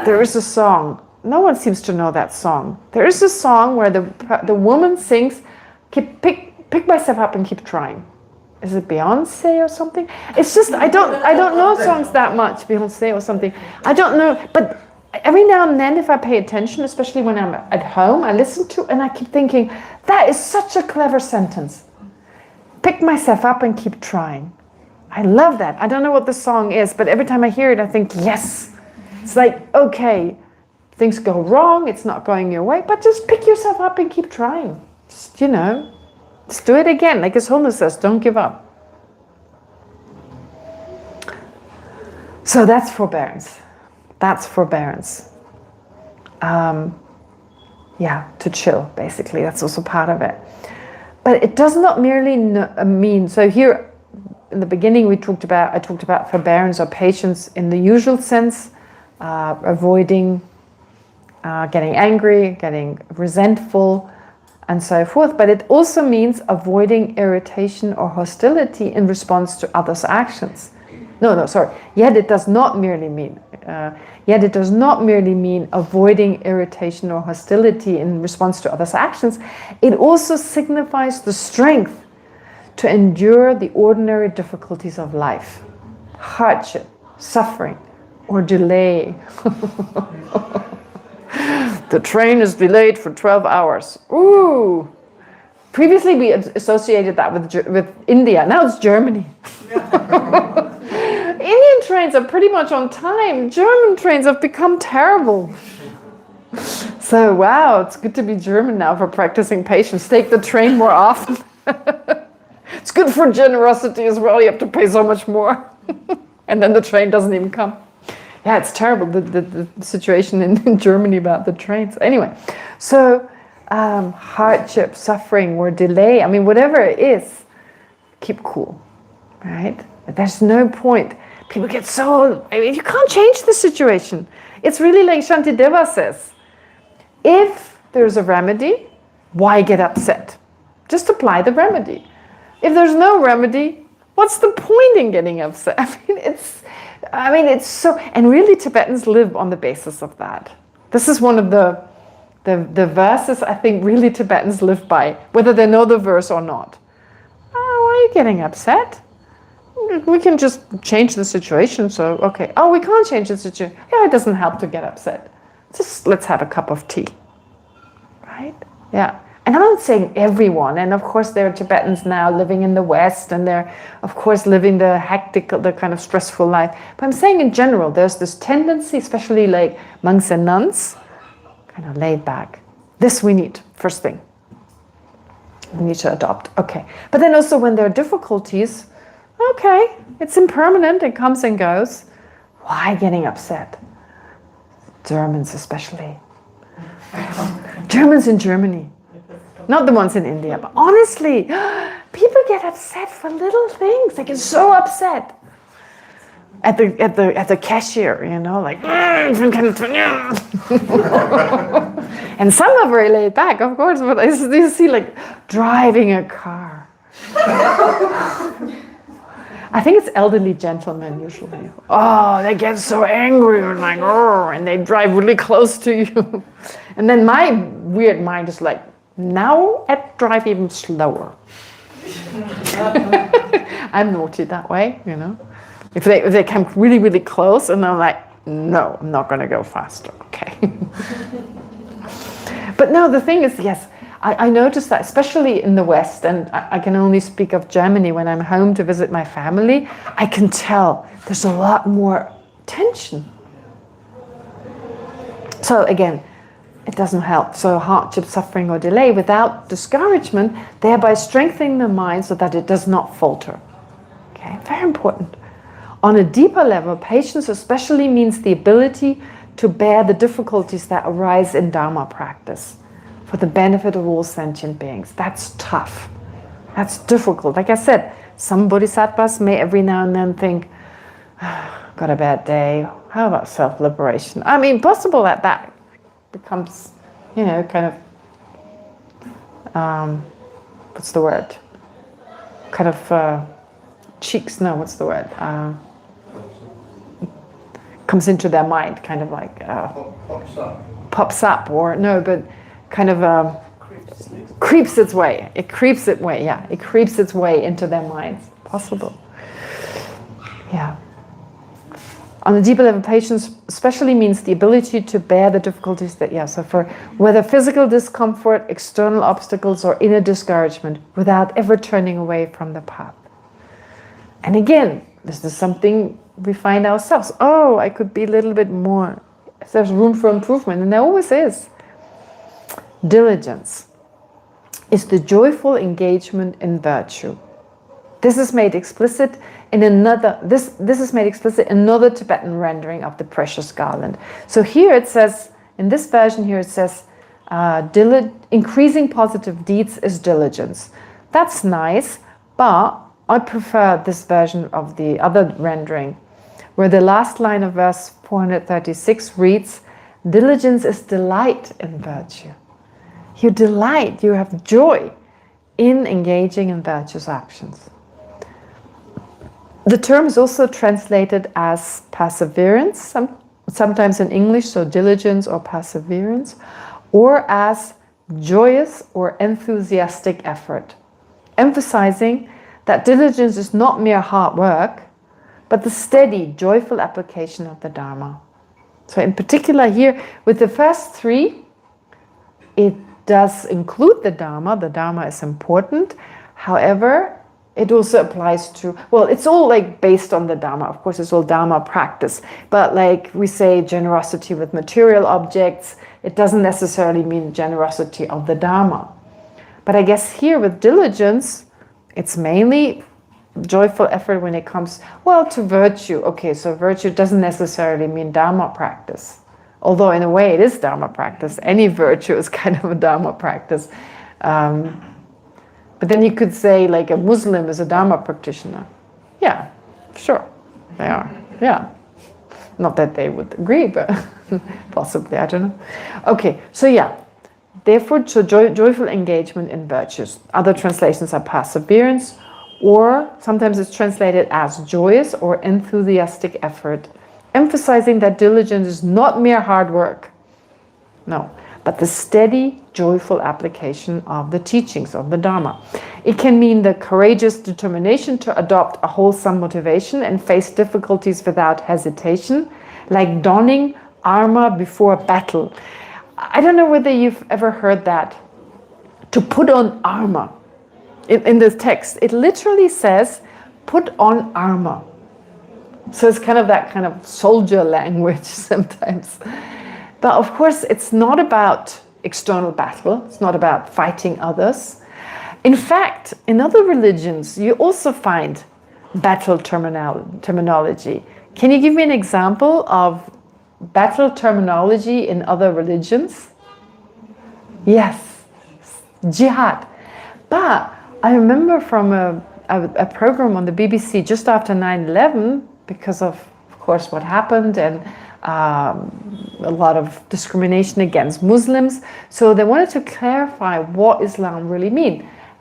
There is a song. No one seems to know that song. There is a song where the woman sings, pick myself up and keep trying. Is it Beyonce or something? It's just, I don't know songs that much, Beyonce or something. I don't know, but every now and then if I pay attention, especially when I'm at home, I listen to and I keep thinking, that is such a clever sentence. Pick myself up and keep trying. I love that. I don't know what the song is, but every time I hear it, I think, yes. It's like, okay, things go wrong, it's not going your way, but just pick yourself up and keep trying. Just, just do it again. Like His Holiness says, don't give up. So that's forbearance. That's forbearance. To chill, basically. That's also part of it. But it does not merely mean, so here in the beginning I talked about forbearance or patience in the usual sense, avoiding getting angry, getting resentful, and so forth. But it also means avoiding irritation or hostility in response to others' actions. Yet it does not merely mean avoiding irritation or hostility in response to others' actions. It also signifies the strength to endure the ordinary difficulties of life, hardship, suffering, or delay. The train is delayed for 12 hours. Ooh! Previously we associated that with India. Now it's Germany. Indian trains are pretty much on time. German trains have become terrible. So, wow, it's good to be German now for practicing patience. Take the train more often. It's good for generosity as well. You have to pay so much more. And then the train doesn't even come. Yeah, it's terrible, the situation in Germany about the trains. Anyway, so hardship, suffering, or delay, I mean, whatever it is, keep cool, right? There's no point. People get you can't change the situation. It's really like Shantideva says, if there's a remedy, why get upset? Just apply the remedy. If there's no remedy, what's the point in getting upset? I mean, it's so, and really Tibetans live on the basis of that. This is one of the verses I think really Tibetans live by, whether they know the verse or not. Oh, why are you getting upset? We can just change the situation, so okay. Oh, we can't change the situation. Yeah, it doesn't help to get upset. Just let's have a cup of tea. Right? Yeah. And I'm not saying everyone, and of course there are Tibetans now living in the West, and they're of course living the hectic, the kind of stressful life. But I'm saying in general, there's this tendency, especially like monks and nuns, kind of laid back. This we need, first thing. We need to adopt, okay. But then also when there are difficulties, okay, it's impermanent, it comes and goes. Why getting upset? Germans especially. Germans in Germany. Not the ones in India, but honestly, people get upset for little things. They get so upset at the cashier, like. And some are very laid back, of course, but you see like driving a car. I think it's elderly gentlemen usually. Oh, they get so angry and like, oh, and they drive really close to you. And then my weird mind is like, now I'd drive even slower. I'm naughty that way, If they come really, really close, and I'm like, no, I'm not going to go faster, okay. But no, the thing is, yes, I noticed that, especially in the West, and I can only speak of Germany when I'm home to visit my family, I can tell there's a lot more tension. So again, it doesn't help. So hardship, suffering, or delay without discouragement, thereby strengthening the mind so that it does not falter. Okay, very important. On a deeper level, patience especially means the ability to bear the difficulties that arise in Dharma practice for the benefit of all sentient beings. That's tough. That's difficult. Like I said, some bodhisattvas may every now and then think, got a bad day, how about self-liberation? I mean, possible that becomes, kind of, what's the word? Kind of cheeks, no, what's the word? Comes into their mind, kind of like pops up, or no, but kind of creeps its way. It creeps its way, yeah. It creeps its way into their minds. Possible. Yeah. On the deeper level, patience especially means the ability to bear the difficulties so for whether physical discomfort, external obstacles, or inner discouragement without ever turning away from the path. And again, this is something we find ourselves. Oh, I could be a little bit more. There's room for improvement, and there always is. Diligence is the joyful engagement in virtue. This is made explicit in another. This is made explicit in another Tibetan rendering of the precious garland. So here it says, in this version here it says, increasing positive deeds is diligence. That's nice, but I prefer this version of the other rendering, where the last line of verse 436 reads, diligence is delight in virtue. You delight, you have joy in engaging in virtuous actions. The term is also translated as perseverance, sometimes in English, so diligence or perseverance, or as joyous or enthusiastic effort, emphasizing that diligence is not mere hard work, but the steady, joyful application of the Dharma. So in particular here, with the first three, it does include the Dharma. The Dharma is important. However, it also applies to, it's all like based on the Dharma. Of course, it's all Dharma practice. But like we say generosity with material objects, it doesn't necessarily mean generosity of the Dharma. But I guess here with diligence, it's mainly joyful effort when it comes, to virtue. Okay, so virtue doesn't necessarily mean Dharma practice. Although in a way it is Dharma practice. Any virtue is kind of a Dharma practice. But then you could say like a Muslim is a Dharma practitioner. Yeah, sure, they are. Yeah. Not that they would agree, but possibly, I don't know. Okay, so therefore, joyful engagement in virtues. Other translations are perseverance, or sometimes it's translated as joyous or enthusiastic effort, emphasizing that diligence is not mere hard work. No, but the steady, joyful application of the teachings of the Dharma. It can mean the courageous determination to adopt a wholesome motivation and face difficulties without hesitation, like donning armor before battle. I don't know whether you've ever heard that. To put on armor. In this text, it literally says, put on armor. So it's kind of that kind of soldier language sometimes. But of course, it's not about external battle. It's not about fighting others. In fact, in other religions, you also find battle terminology. Can you give me an example of battle terminology in other religions? Yes, jihad. But I remember from a program on the BBC just after 9/11, because of course, what happened and a lot of discrimination against Muslims. So they wanted to clarify what Islam really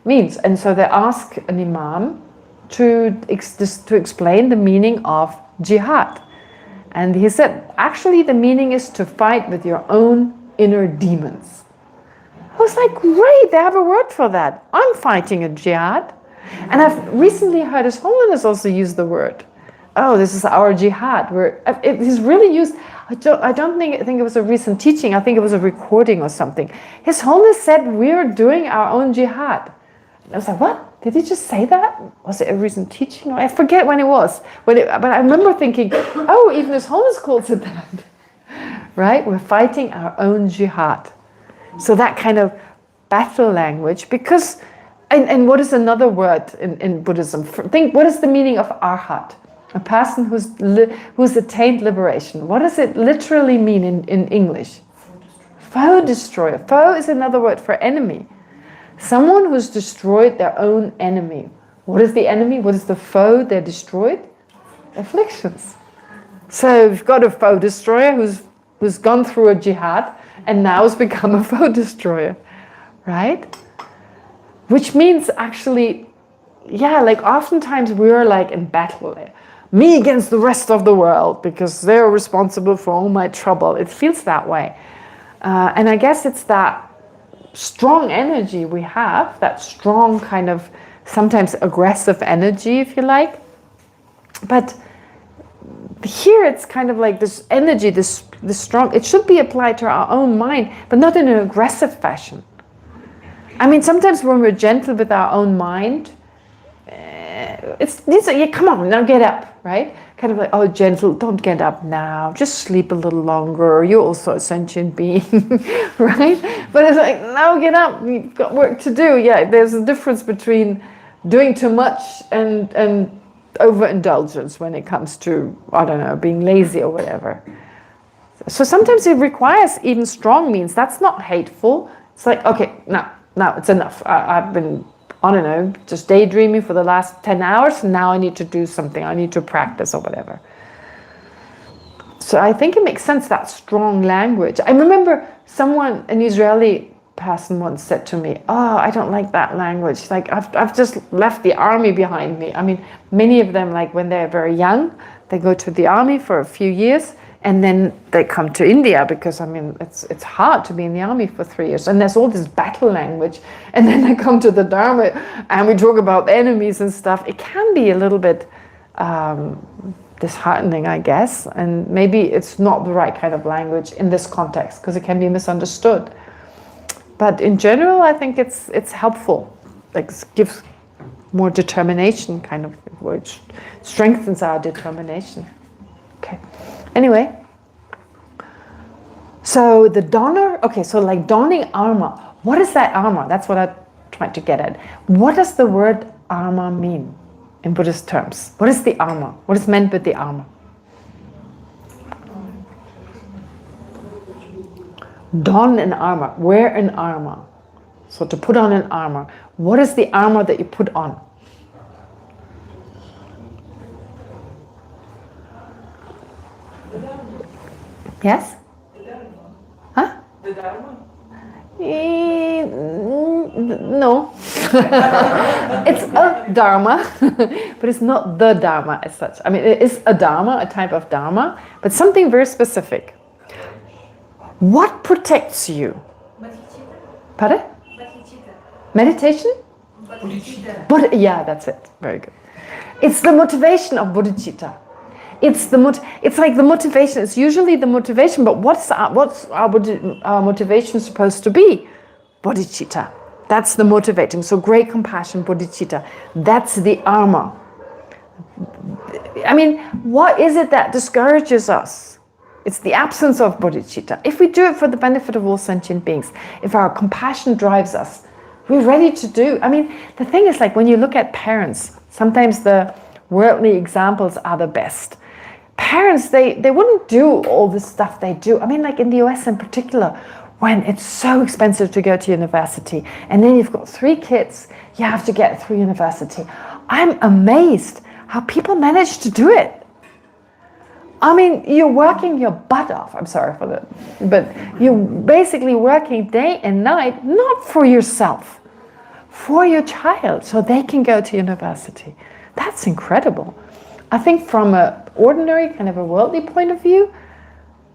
means. And so they asked an imam to explain the meaning of jihad. And he said, actually, the meaning is to fight with your own inner demons. I was like, great, they have a word for that. I'm fighting a jihad. And I've recently heard His Holiness also use the word. Oh, this is our jihad. He's really used, I don't think it was a recent teaching. I think it was a recording or something. His Holiness said, we're doing our own jihad. And I was like, what? Did he just say that? Was it a recent teaching? I forget when it was. But I remember thinking, oh, even His Holiness calls it that. Right? We're fighting our own jihad. So that kind of battle language, because, and what is another word in Buddhism? Think, what is the meaning of arhat? A person who's attained liberation. What does it literally mean in English? Foe destroyer. Foe is another word for enemy. Someone who's destroyed their own enemy. What is the enemy? What is the foe they destroyed? Afflictions. So you've got a foe destroyer who's gone through a jihad and now has become a foe destroyer, right? Which means actually, yeah, like oftentimes we're like in battle. Me against the rest of the world because they're responsible for all my trouble. It feels that way. And I guess it's that strong energy we have, that strong kind of sometimes aggressive energy, if you like. But here it's kind of like this energy, this strong, it should be applied to our own mind, but not in an aggressive fashion. I mean, sometimes when we're gentle with our own mind, yeah, come on, now get up, right? Kind of like, oh, gentle, don't get up now, just sleep a little longer, you're also a sentient being, right? But it's like, now get up, you've got work to do. Yeah, there's a difference between doing too much and overindulgence when it comes to, I don't know, being lazy or whatever. So sometimes it requires even strong means. That's not hateful. It's like, okay, now it's enough. I've been, I don't know, just daydreaming for the last 10 hours. Now I need to do something. I need to practice or whatever. So I think it makes sense, that strong language. I remember an Israeli person once said to me, oh, I don't like that language. Like I've just left the army behind me. I mean, many of them, like when they're very young, they go to the army for a few years and then they come to India because, I mean, it's hard to be in the army for 3 years. And there's all this battle language. And then they come to the Dharma and we talk about enemies and stuff. It can be a little bit disheartening, I guess. And maybe it's not the right kind of language in this context because it can be misunderstood. But in general, I think it's helpful. Like, it gives more determination, kind of, which strengthens our determination. Okay. Anyway, so the donner. Okay, so like donning armor. What is that armor? That's what I tried to get at. What does the word armor mean in Buddhist terms? What is the armor? What is meant with the armor? Don an armor, wear an armor. So to put on an armor. What is the armor that you put on? Yes? Huh? The Dharma? No. It's a Dharma, but it's not the Dharma as such. I mean, it is a Dharma, a type of Dharma, but something very specific. What protects you? Pardon? Meditation? Yeah, that's it. Very good. It's the motivation of bodhicitta. It's like the motivation. It's usually the motivation, but what's our motivation supposed to be? Bodhicitta. That's the motivating. So great compassion, bodhicitta. That's the armor. I mean, what is it that discourages us? It's the absence of bodhicitta. If we do it for the benefit of all sentient beings, if our compassion drives us, we're ready to do. I mean, the thing is, like, when you look at parents, sometimes the worldly examples are the best. Parents, they wouldn't do all the stuff they do. I mean, like in the US in particular, when it's so expensive to go to university, and then you've got 3 kids, you have to get through university. I'm amazed how people manage to do it. I mean, you're working your butt off. I'm sorry for that. But you're basically working day and night, not for yourself, for your child, so they can go to university. That's incredible. I think from an ordinary, kind of a worldly point of view,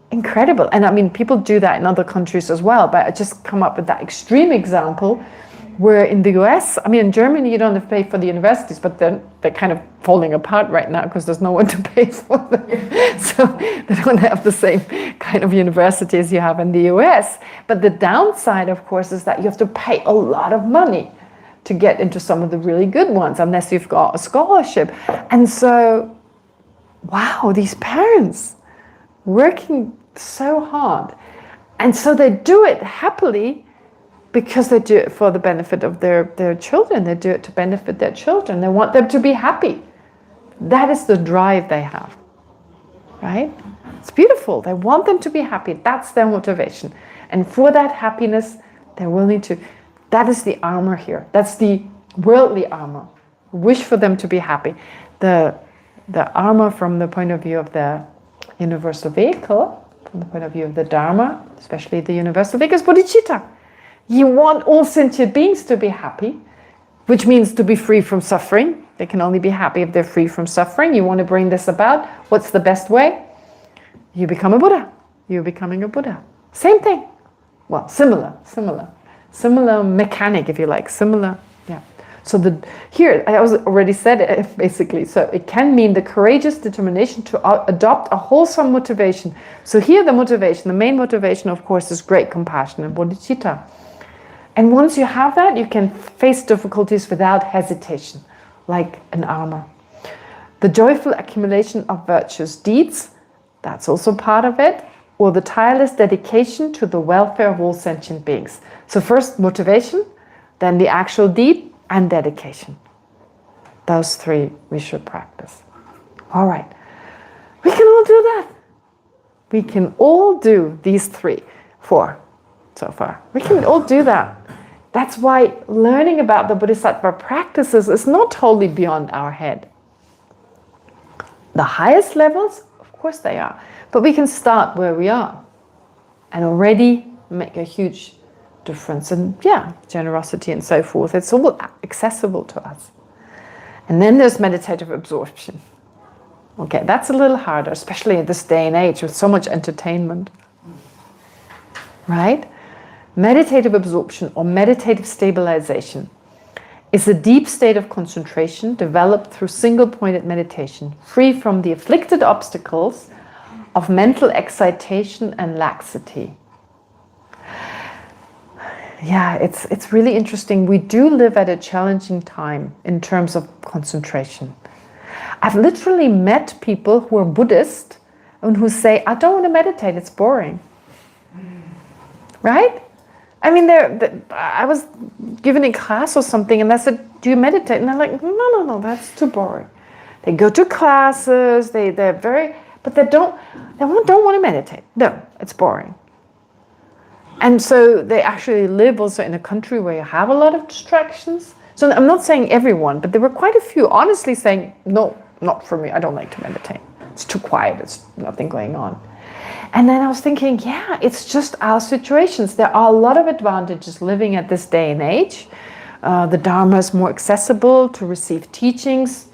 incredible. And I mean, people do that in other countries as well, but I just come up with that extreme example where in the US, I mean, in Germany, you don't have to pay for the universities, but then they're kind of falling apart right now because there's no one to pay for them. So they don't have the same kind of university as you have in the US. But the downside, of course, is that you have to pay a lot of money to get into some of the really good ones, unless you've got a scholarship. And so, wow, these parents working so hard. And so they do it happily, because they do it for the benefit of their children. They do it to benefit their children. They want them to be happy. That is the drive they have, right? It's beautiful. They want them to be happy. That's their motivation. And for that happiness, they're willing to, that is the armor here. That's the worldly armor. Wish for them to be happy. The armor from the point of view of the universal vehicle, from the point of view of the Dharma, especially the universal vehicle, is bodhicitta. You want all sentient beings to be happy, which means to be free from suffering. They can only be happy if they're free from suffering. You want to bring this about. What's the best way? You become a Buddha. You're becoming a Buddha. Same thing. Well, similar mechanic, if you like, similar, yeah. So here, I already said it, basically, so it can mean the courageous determination to adopt a wholesome motivation. So here the motivation, the main motivation, of course, is great compassion and bodhicitta. And once you have that, you can face difficulties without hesitation, like an armor. The joyful accumulation of virtuous deeds, that's also part of it, or the tireless dedication to the welfare of all sentient beings. So first motivation, then the actual deed, and dedication. Those three we should practice. All right, we can all do that. We can all do these four so far. We can all do that. That's why learning about the Bodhisattva practices is not totally beyond our head. The highest levels, of course they are, but we can start where we are and already make a huge difference. And yeah, generosity and so forth, it's all accessible to us. And then there's meditative absorption. Okay, that's a little harder, especially in this day and age with so much entertainment. Right? Meditative absorption or meditative stabilization is a deep state of concentration developed through single-pointed meditation, free from the afflicted obstacles of mental excitation and laxity. Yeah, it's really interesting. We do live at a challenging time in terms of concentration. I've literally met people who are Buddhist and who say, I don't want to meditate, it's boring. Right? I mean, I was given a class or something and I said, do you meditate? And they're like, no, that's too boring. They go to classes, they're very, but they don't want to meditate. No, it's boring. And so they actually live also in a country where you have a lot of distractions. So I'm not saying everyone, but there were quite a few honestly saying, no, not for me, I don't like to meditate. It's too quiet, it's nothing going on. And then I was thinking, yeah, it's just our situations. There are a lot of advantages living at this day and age. The Dharma is more accessible to receive teachings.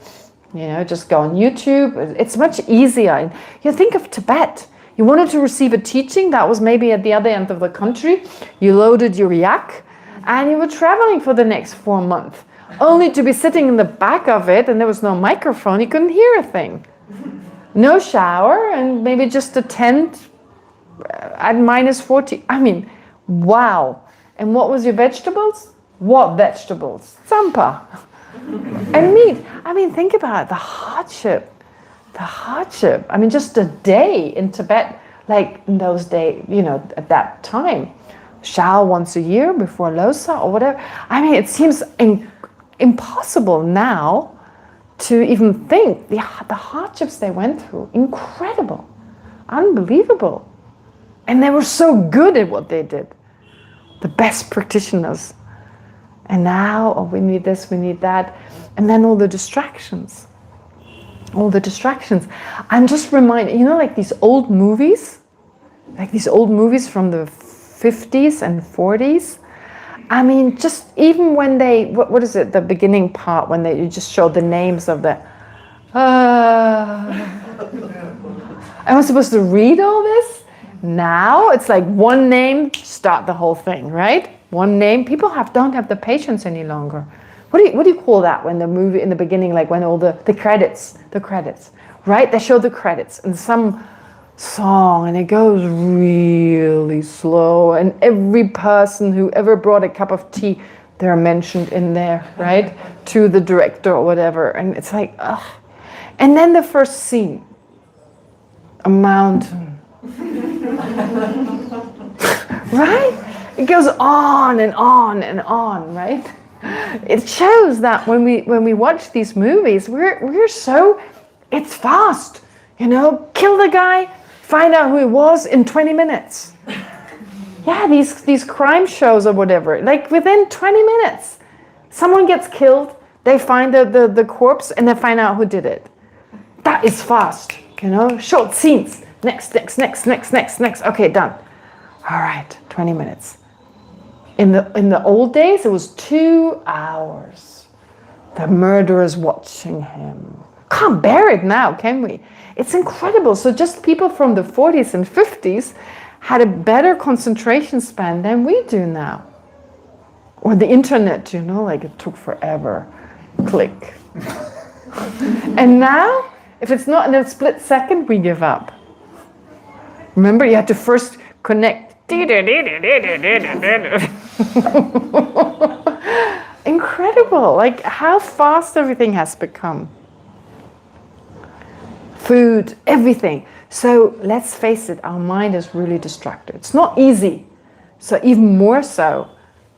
You know, just go on YouTube. It's much easier. And you think of Tibet. You wanted to receive a teaching that was maybe at the other end of the country. You loaded your yak and you were traveling for the next 4 months, only to be sitting in the back of it and there was no microphone. You couldn't hear a thing. No shower and maybe just a tent at -40. I mean, wow. And what was your vegetables? What vegetables? Tsampa. And meat. I mean, think about it, the hardship. I mean, just a day in Tibet, like in those days, you know, at that time, shower once a year before Losar or whatever. I mean, it seems impossible now to even think the hardships they went through. Incredible, unbelievable. And they were so good at what they did. The best practitioners. And now, oh, we need this, we need that. And then all the distractions. I'm just reminded, you know, like these old movies? Like these old movies from the 50s and 40s? I mean, just even when they, what is it, the beginning part, when you just show the names of the, am I supposed to read all this? Now it's like one name, start the whole thing, right? One name. People don't have the patience any longer. What do you call that when the movie in the beginning, like when all the credits, right? They show the credits and some song and it goes really slow and every person who ever brought a cup of tea, they're mentioned in there, right? To the director or whatever. And it's like, ugh. And then the first scene, a mountain. Right? It goes on and on and on, right? It shows that when we watch these movies, we're so It's fast. Kill the guy, find out who he was in 20 minutes. Yeah, these crime shows or whatever, like within 20 minutes, someone gets killed, they find the corpse and they find out who did it. That is fast, short scenes. Next. Okay, done. All right, 20 minutes. In the old days, it was 2 hours. The murderer's watching him. Can't bear it now, can we? It's incredible. So just people from the 40s and 50s had a better concentration span than we do now. Or the internet, like it took forever. Click. And now, if it's not in a split second, we give up. Remember, you had to first connect. Incredible, like how fast everything has become. Food, everything. So let's face it, our mind is really distracted. It's not easy. So even more so,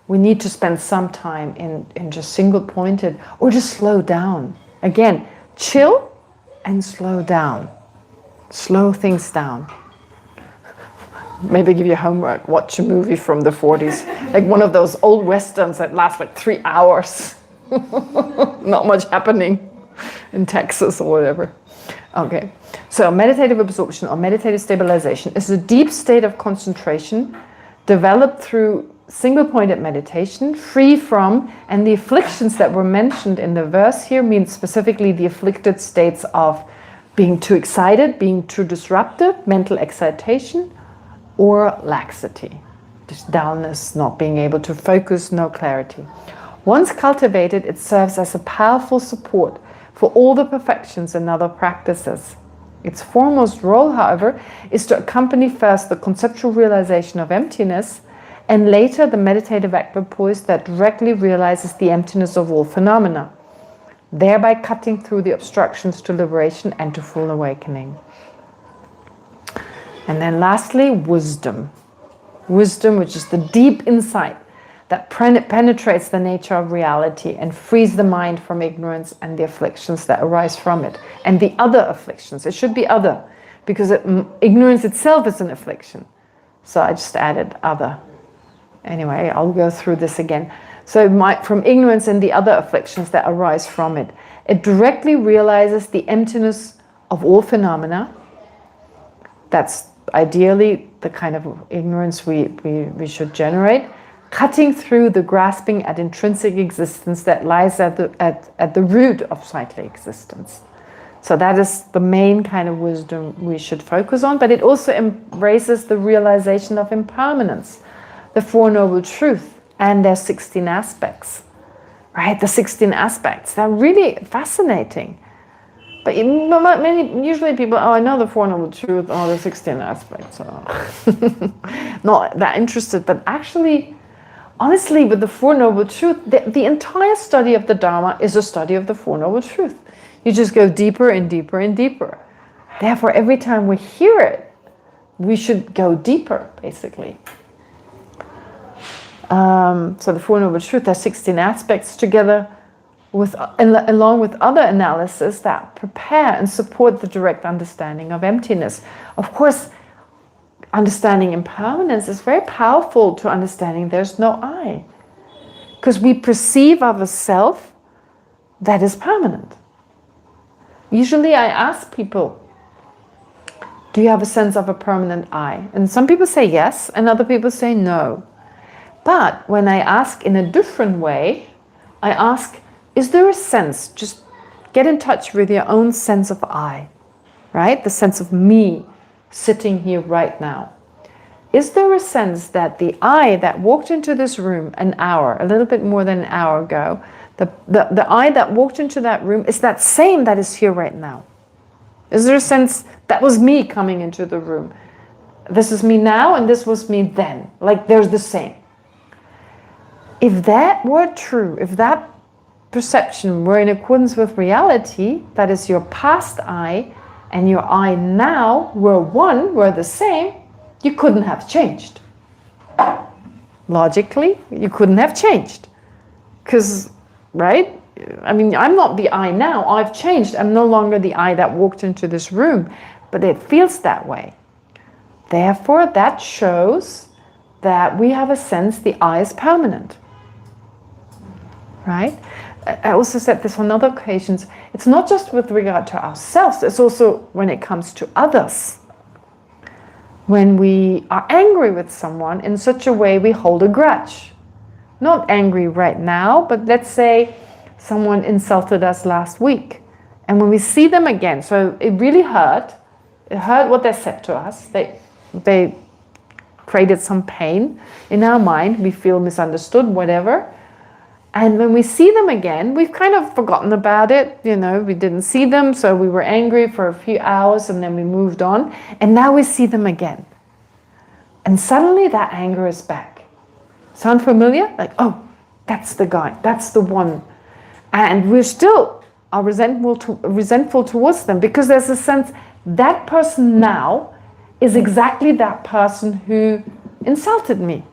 we need to spend some time in just single pointed or just slow down. Again, chill and slow down. Slow things down. Maybe give you homework, watch a movie from the 40s, like one of those old westerns that last like 3 hours. Not much happening in Texas or whatever. Okay, so meditative absorption or meditative stabilization is a deep state of concentration developed through single-pointed meditation, free from, and the afflictions that were mentioned in the verse here mean specifically the afflicted states of being too excited, being too disruptive, mental excitation, or laxity, just downness, not being able to focus, no clarity. Once cultivated, it serves as a powerful support for all the perfections and other practices. Its foremost role, however, is to accompany first the conceptual realization of emptiness and later the meditative equipoise that directly realizes the emptiness of all phenomena, thereby cutting through the obstructions to liberation and to full awakening. And then lastly, wisdom. Wisdom, which is the deep insight that penetrates the nature of reality and frees the mind from ignorance and the afflictions that arise from it. And the other afflictions. It should be other, because ignorance itself is an affliction. So I just added other. Anyway, I'll go through this again. So from ignorance and the other afflictions that arise from it. It directly realizes the emptiness of all phenomena. That's ideally the kind of ignorance we should generate, cutting through the grasping at intrinsic existence that lies at the root of cyclic existence. So that is the main kind of wisdom we should focus on, but it also embraces the realization of impermanence, the Four Noble Truths and their 16 aspects, right? The 16 aspects, they're really fascinating. But usually people, I know the Four Noble Truths, the 16 aspects. Not that interested, but actually, honestly, with the Four Noble Truths, the entire study of the Dharma is a study of the Four Noble Truths. You just go deeper and deeper and deeper. Therefore, every time we hear it, we should go deeper, basically. So the Four Noble Truths, there's 16 aspects together, along with other analysis that prepare and support the direct understanding of emptiness. Of course, understanding impermanence is very powerful to understanding there's no I. Because we perceive of a self that is permanent. Usually I ask people, do you have a sense of a permanent I? And some people say yes, and other people say no. But when I ask in a different way, I ask, is there a sense, just get in touch with your own sense of I, right? The sense of me sitting here right now. Is there a sense that the I that walked into this room a little bit more than an hour ago, the I that walked into that room is that same that is here right now? Is there a sense that was me coming into the room? This is me now and this was me then. Like there's the same. If that were true, if that perception were in accordance with reality, that is your past I and your I now were one, were the same, you couldn't have changed. Logically, you couldn't have changed. Because, right, I mean, I'm not the I now. I've changed. I'm no longer the I that walked into this room, but it feels that way. Therefore, that shows that we have a sense the I is permanent. Right? I also said this on other occasions. It's not just with regard to ourselves, it's also when it comes to others. When we are angry with someone, in such a way we hold a grudge. Not angry right now, but let's say someone insulted us last week. And when we see them again, so it really hurt. It hurt what they said to us. They created some pain in our mind. We feel misunderstood, whatever. And when we see them again, we've kind of forgotten about it. You know, we didn't see them, so we were angry for a few hours and then we moved on. And now we see them again. And suddenly that anger is back. Sound familiar? Like, oh, that's the guy, that's the one. And we're still are resentful towards them because there's a sense that person now is exactly that person who insulted me.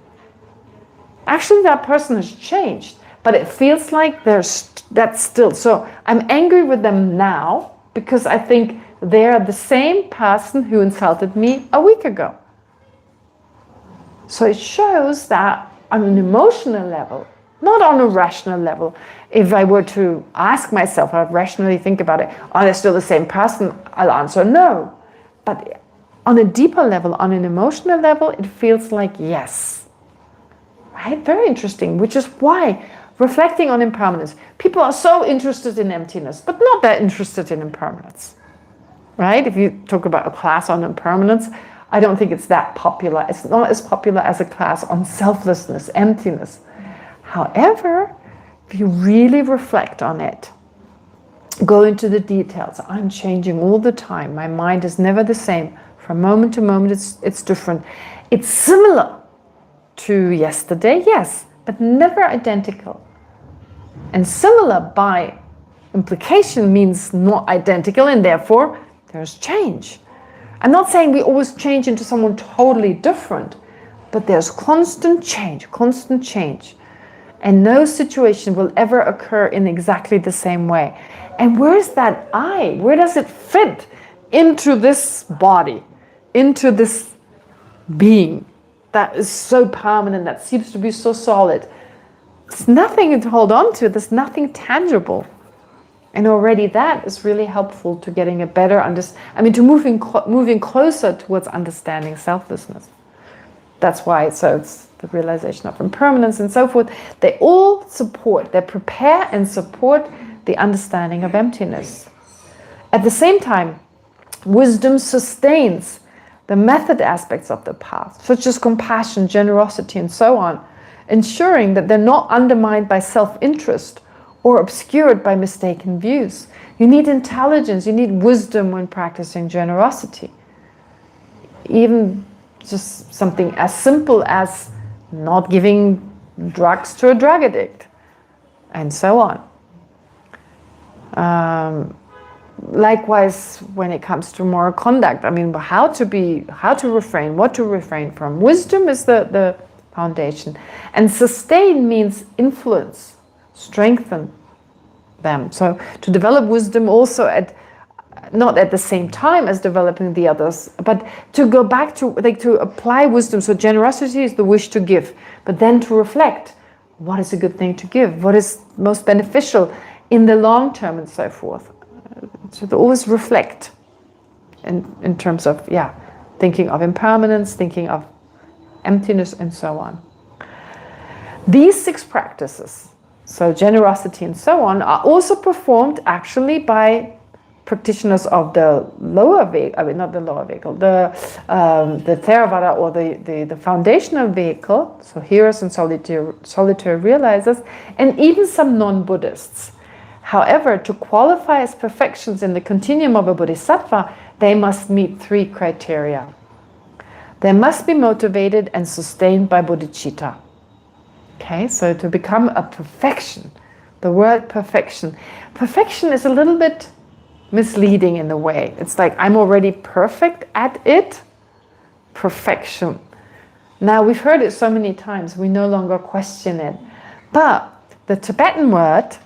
Actually, that person has changed. But it feels like that's still. So I'm angry with them now because I think they're the same person who insulted me a week ago. So it shows that on an emotional level, not on a rational level. If I were to ask myself, I'd rationally think about it, are they still the same person? I'll answer no. But on a deeper level, on an emotional level, it feels like yes. Right? Very interesting, which is why reflecting on impermanence. People are so interested in emptiness, but not that interested in impermanence. Right? If you talk about a class on impermanence, I don't think it's that popular. It's not as popular as a class on selflessness, emptiness. However, if you really reflect on it, go into the details. I'm changing all the time. My mind is never the same. From moment to moment, it's different. It's similar to yesterday, yes, but never identical. And similar by implication means not identical, and therefore there's change. I'm not saying we always change into someone totally different, but there's constant change. And no situation will ever occur in exactly the same way. And where's that I? Where does it fit into this body, into this being that is so permanent, that seems to be so solid? There's nothing to hold on to. There's nothing tangible. And already that is really helpful to getting a better to moving closer towards understanding selflessness. That's why, so it's the realization of impermanence and so forth. They all prepare and support the understanding of emptiness. At the same time, wisdom sustains the method aspects of the path, such as compassion, generosity, and so on, ensuring that they're not undermined by self-interest or obscured by mistaken views. You need intelligence, you need wisdom when practicing generosity. Even just something as simple as not giving drugs to a drug addict, and so on. Likewise, when it comes to moral conduct, how to refrain, what to refrain from. Wisdom is the foundation. And sustain means influence, strengthen them. So to develop wisdom also not at the same time as developing the others, but to go back to apply wisdom. So generosity is the wish to give, but then to reflect, what is a good thing to give? What is most beneficial in the long term and so forth? So to always reflect in terms of, thinking of impermanence, thinking of emptiness, and so on. These 6 practices, so generosity and so on, are also performed actually by practitioners of the lower vehicle, the Theravada, or the foundational vehicle, so hearers and solitary realizers, and even some non-Buddhists. However, to qualify as perfections in the continuum of a bodhisattva, they must meet 3 criteria. They must be motivated and sustained by bodhicitta. Okay, so to become a perfection, the word perfection is a little bit misleading in a way. It's like, I'm already perfect at it. Perfection. Now, we've heard it so many times, we no longer question it. But the Tibetan word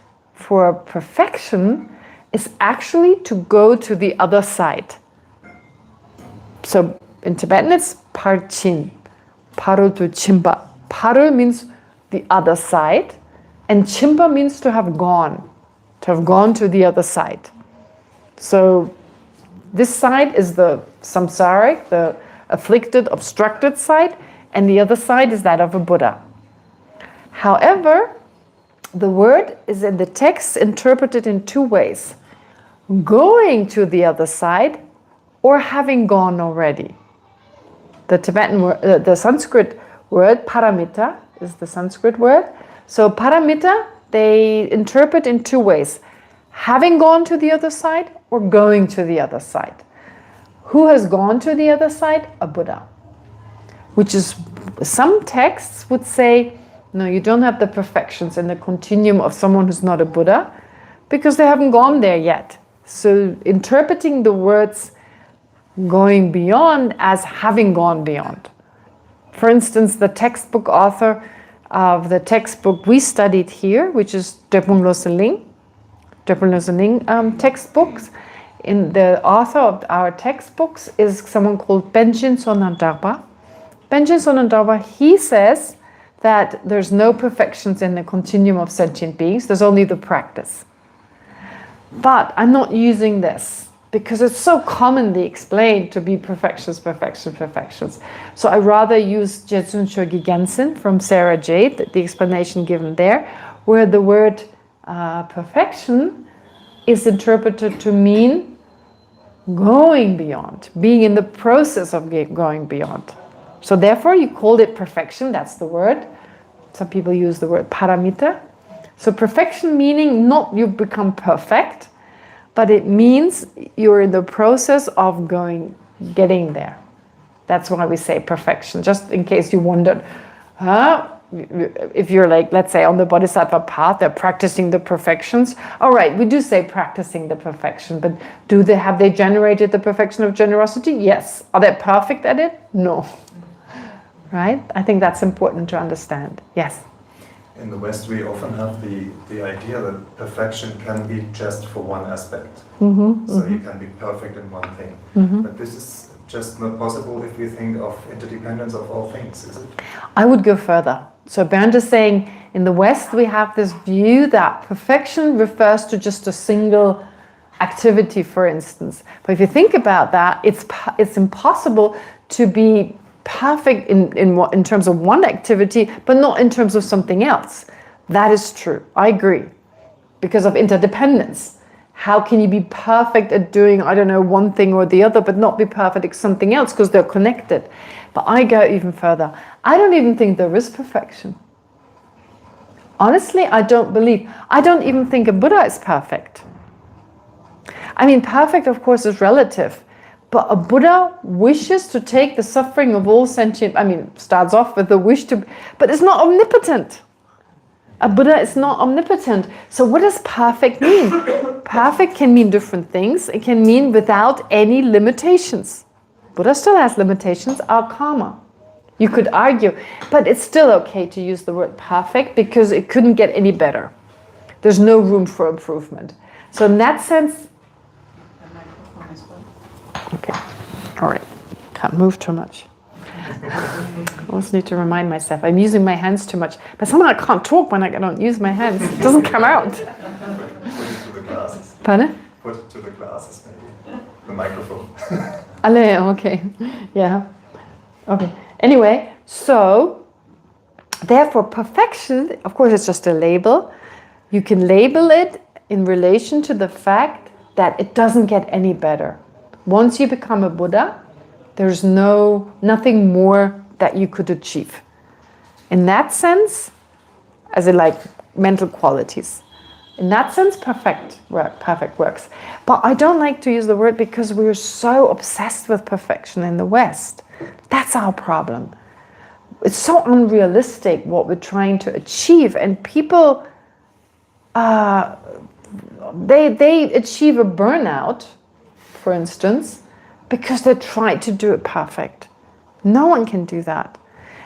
for perfection is actually to go to the other side. So in Tibetan it's parchin, paru to chimpa. Paru means the other side, and chimpa means to have gone to the other side. So this side is the samsaric, the afflicted, obstructed side, and the other side is that of a Buddha. However, the word is in the text interpreted in two ways: going to the other side or having gone already. The Tibetan word, the Sanskrit word paramita is the Sanskrit word. So paramita they interpret in two ways: having gone to the other side or going to the other side. Who has gone to the other side? A Buddha. Which is, some texts would say, no, you don't have the perfections in the continuum of someone who's not a Buddha, because they haven't gone there yet. So interpreting the words going beyond as having gone beyond. For instance, the textbook author of the textbook we studied here, which is Drepung Losang Ling textbooks, in the author of our textbooks is someone called Benjin Sonandaba. Benjin Sonandaba, he says that there's no perfections in the continuum of sentient beings, there's only the practice. But I'm not using this because it's so commonly explained to be perfections. So I rather use Jetsun Shogi Gensen from Sarah Jade, the explanation given there, where the word perfection is interpreted to mean going beyond, being in the process of going beyond. So therefore you called it perfection, that's the word. Some people use the word paramita. So perfection meaning not you become perfect, but it means you're in the process of getting there. That's why we say perfection. Just in case you wondered, if you're like, let's say on the Bodhisattva path, they're practicing the perfections. All right, we do say practicing the perfection, but have they generated the perfection of generosity? Yes. Are they perfect at it? No. Right? I think that's important to understand. Yes. In the West, we often have the idea that perfection can be just for one aspect. So you can be perfect in one thing. But this is just not possible if we think of interdependence of all things, is it? I would go further. So Bernd is saying, in the West, we have this view that perfection refers to just a single activity, for instance. But if you think about that, it's impossible to be perfect in terms of one activity, but not in terms of something else. That is true. I agree. Because of interdependence. How can you be perfect at doing, I don't know, one thing or the other, but not be perfect at something else because they're connected? But I go even further. I don't even think there is perfection. Honestly, I don't even think a Buddha is perfect. I mean, perfect, of course, is relative. But a Buddha wishes to take the suffering of all sentient, starts off with the wish to, but it's not omnipotent. A Buddha is not omnipotent. So what does perfect mean? Perfect can mean different things. It can mean without any limitations. Buddha still has limitations, our karma. You could argue, but it's still okay to use the word perfect because it couldn't get any better. There's no room for improvement. So in that sense, okay, all right, can't move too much. I always need to remind myself, I'm using my hands too much. But somehow I can't talk when I don't use my hands. It doesn't come out. Put it to the glasses. Pardon? Put it to the glasses, maybe. The microphone. Okay, yeah. Okay, anyway, so, therefore perfection, of course it's just a label. You can label it in relation to the fact that it doesn't get any better. Once you become a Buddha, there's nothing more that you could achieve. In that sense, as in like mental qualities, in that sense, perfect works. But I don't like to use the word because we're so obsessed with perfection in the West. That's our problem. It's so unrealistic what we're trying to achieve, and people, they achieve a burnout, for instance, because they try to do it perfect. No one can do that.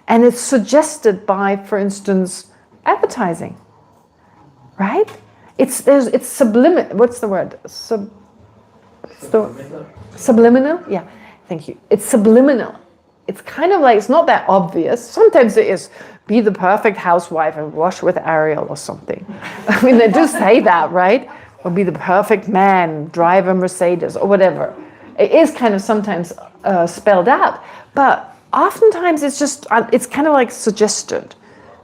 And it's suggested by, for instance, advertising, right? It's subliminal. What's the word? Subliminal? Yeah, thank you. It's subliminal. It's kind of like, it's not that obvious. Sometimes it is, be the perfect housewife and wash with Ariel or something. I mean, they do say that, right? Or be the perfect man, drive a Mercedes or whatever. It is kind of sometimes spelled out, but oftentimes it's just, it's kind of like suggested.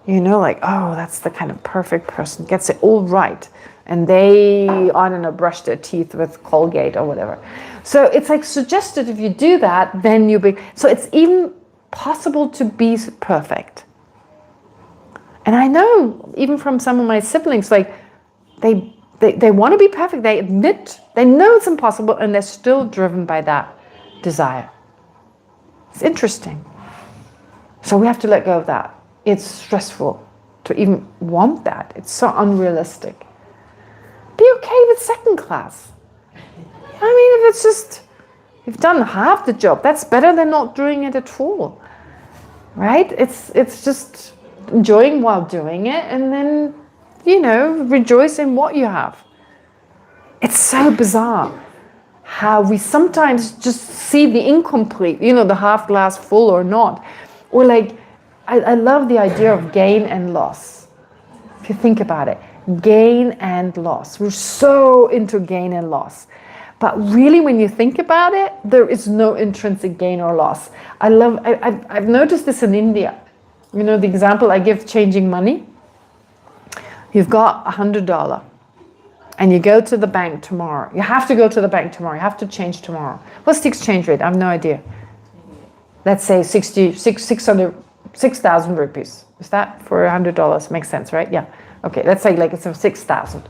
You know, like, oh, that's the kind of perfect person, gets it all right. And they, I don't know, brush their teeth with Colgate or whatever. So it's like suggested if you do that, then you be, so it's even possible to be perfect. And I know, even from some of my siblings, like, they want to be perfect, they admit, they know it's impossible, and they're still driven by that desire. It's interesting. So we have to let go of that. It's stressful to even want that. It's so unrealistic. Be okay with second class. I mean, if it's just, you've done half the job, that's better than not doing it at all. Right? It's just enjoying while doing it, and then, you know, rejoice in what you have. It's so bizarre how we sometimes just see the incomplete, you know, the half glass full or not. Or like, I love the idea of gain and loss. If you think about it, gain and loss. We're so into gain and loss. But really, when you think about it, there is no intrinsic gain or loss. I've noticed this in India. You know, the example I give, changing money. You've got $100 and you go to the bank tomorrow. You have to go to the bank tomorrow. You have to change tomorrow. What's the exchange rate? I have no idea. Let's say 6,000 rupees. Is that for $100? Makes sense, right? Yeah. Okay, let's say like it's 6,000.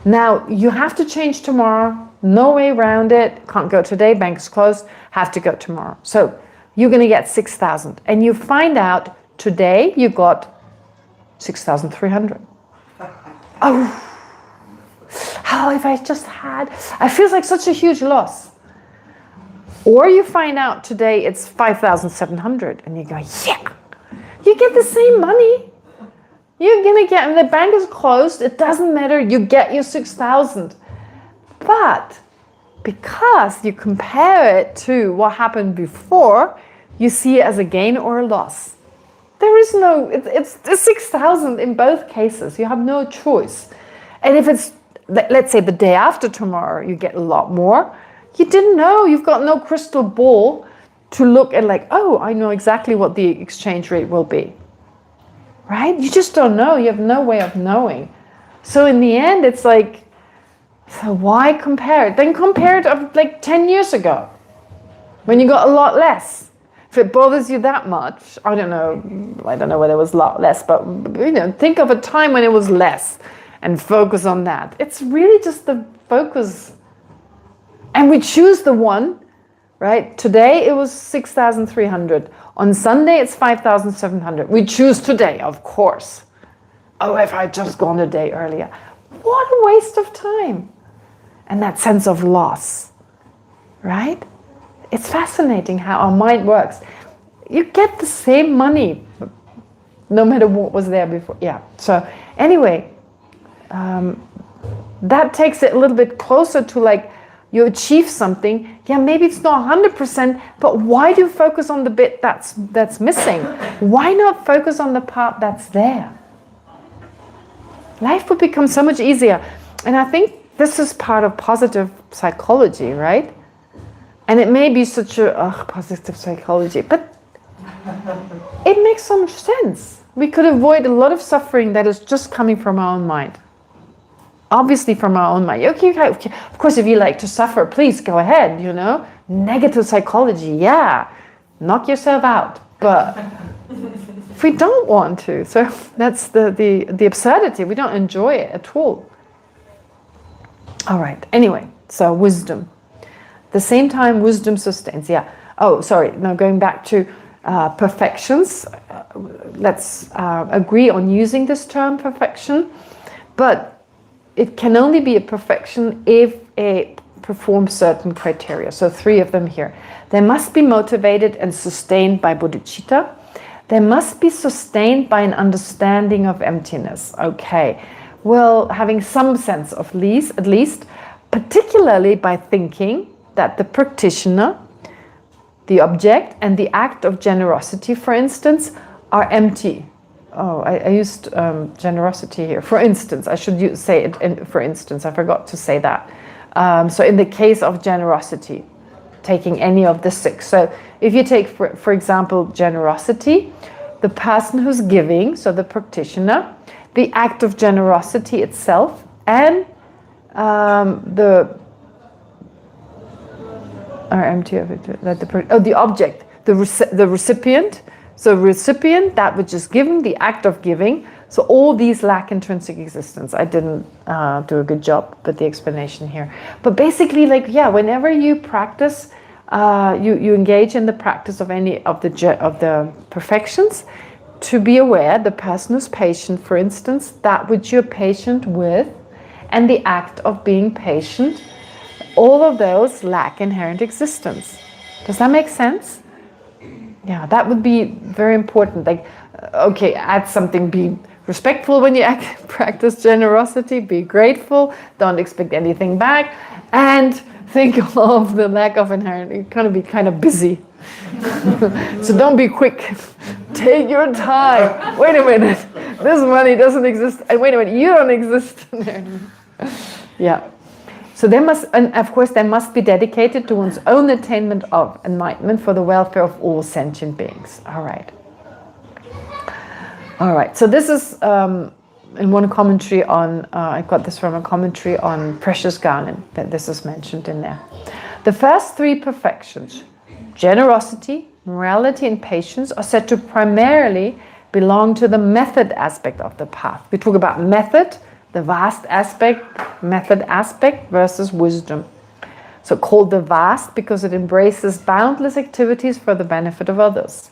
Now, you have to change tomorrow. No way around it. Can't go today. Bank's closed. Have to go tomorrow. So you're going to get 6,000. And you find out today you got 6,300. Oh, how if I just had, I feel like such a huge loss. Or you find out today it's 5,700 and you go, yeah, you get the same money. You're gonna get, and the bank is closed, it doesn't matter, you get your 6,000. But because you compare it to what happened before, you see it as a gain or a loss. There is no, it's 6,000 in both cases. You have no choice. And if it's, let's say the day after tomorrow, you get a lot more. You didn't know, you've got no crystal ball to look at like, oh, I know exactly what the exchange rate will be. Right? You just don't know. You have no way of knowing. So in the end, it's like, so why compare it? Then compare it of like 10 years ago when you got a lot less. If it bothers you that much, I don't know whether it was a lot less, but you know, think of a time when it was less and focus on that. It's really just the focus. And we choose the one, right? Today it was 6,300. On Sunday it's 5,700. We choose today, of course. Oh, if I'd just gone a day earlier. What a waste of time. And that sense of loss, right? It's fascinating how our mind works. You get the same money, no matter what was there before. Yeah, so anyway, that takes it a little bit closer to like, you achieve something, yeah, maybe it's not 100%, but why do you focus on the bit that's missing? Why not focus on the part that's there? Life would become so much easier. And I think this is part of positive psychology, right? And it may be such a positive psychology, but it makes so much sense. We could avoid a lot of suffering that is just coming from our own mind. Obviously from our own mind. Okay. Of course, if you like to suffer, please go ahead, you know. Negative psychology, yeah. Knock yourself out. But if we don't want to, so that's the absurdity. We don't enjoy it at all. All right. Anyway, so wisdom. At the same time, wisdom sustains. Yeah. Oh, sorry. Now going back to perfections. Let's agree on using this term perfection. But it can only be a perfection if it performs certain criteria. So 3 of them here. They must be motivated and sustained by bodhicitta. They must be sustained by an understanding of emptiness. Okay. will having some sense of at least, particularly by thinking that the practitioner, the object, and the act of generosity, for instance, are empty. Oh, I used generosity here. For instance, I should say it for instance. I forgot to say that. So in the case of generosity, taking any of the 6. So if you take, for example, generosity, the person who's giving, so the practitioner, the act of generosity itself, and the object, the recipient. So recipient, that which is given, the act of giving. So all these lack intrinsic existence. I didn't do a good job with the explanation here. But basically, whenever you practice, you engage in the practice of any of the perfections, to be aware, the person who's patient, for instance, that which you're patient with, and the act of being patient, all of those lack inherent existence. Does that make sense? Yeah, that would be very important. Add something, be respectful when you practice generosity, be grateful, don't expect anything back, and think of the lack of inherent, you're going to be kind of busy. So don't be quick. Take your time. Wait a minute. This money doesn't exist. And wait a minute, you don't exist. Yeah. So of course, they must be dedicated to one's own attainment of enlightenment for the welfare of all sentient beings. All right. So this is in one commentary on, I got this from a commentary on Precious Garland, that this is mentioned in there. The first 3 perfections, generosity, morality, and patience, are said to primarily belong to the method aspect of the path. We talk about method, the vast aspect, method aspect versus wisdom. So called the vast because it embraces boundless activities for the benefit of others.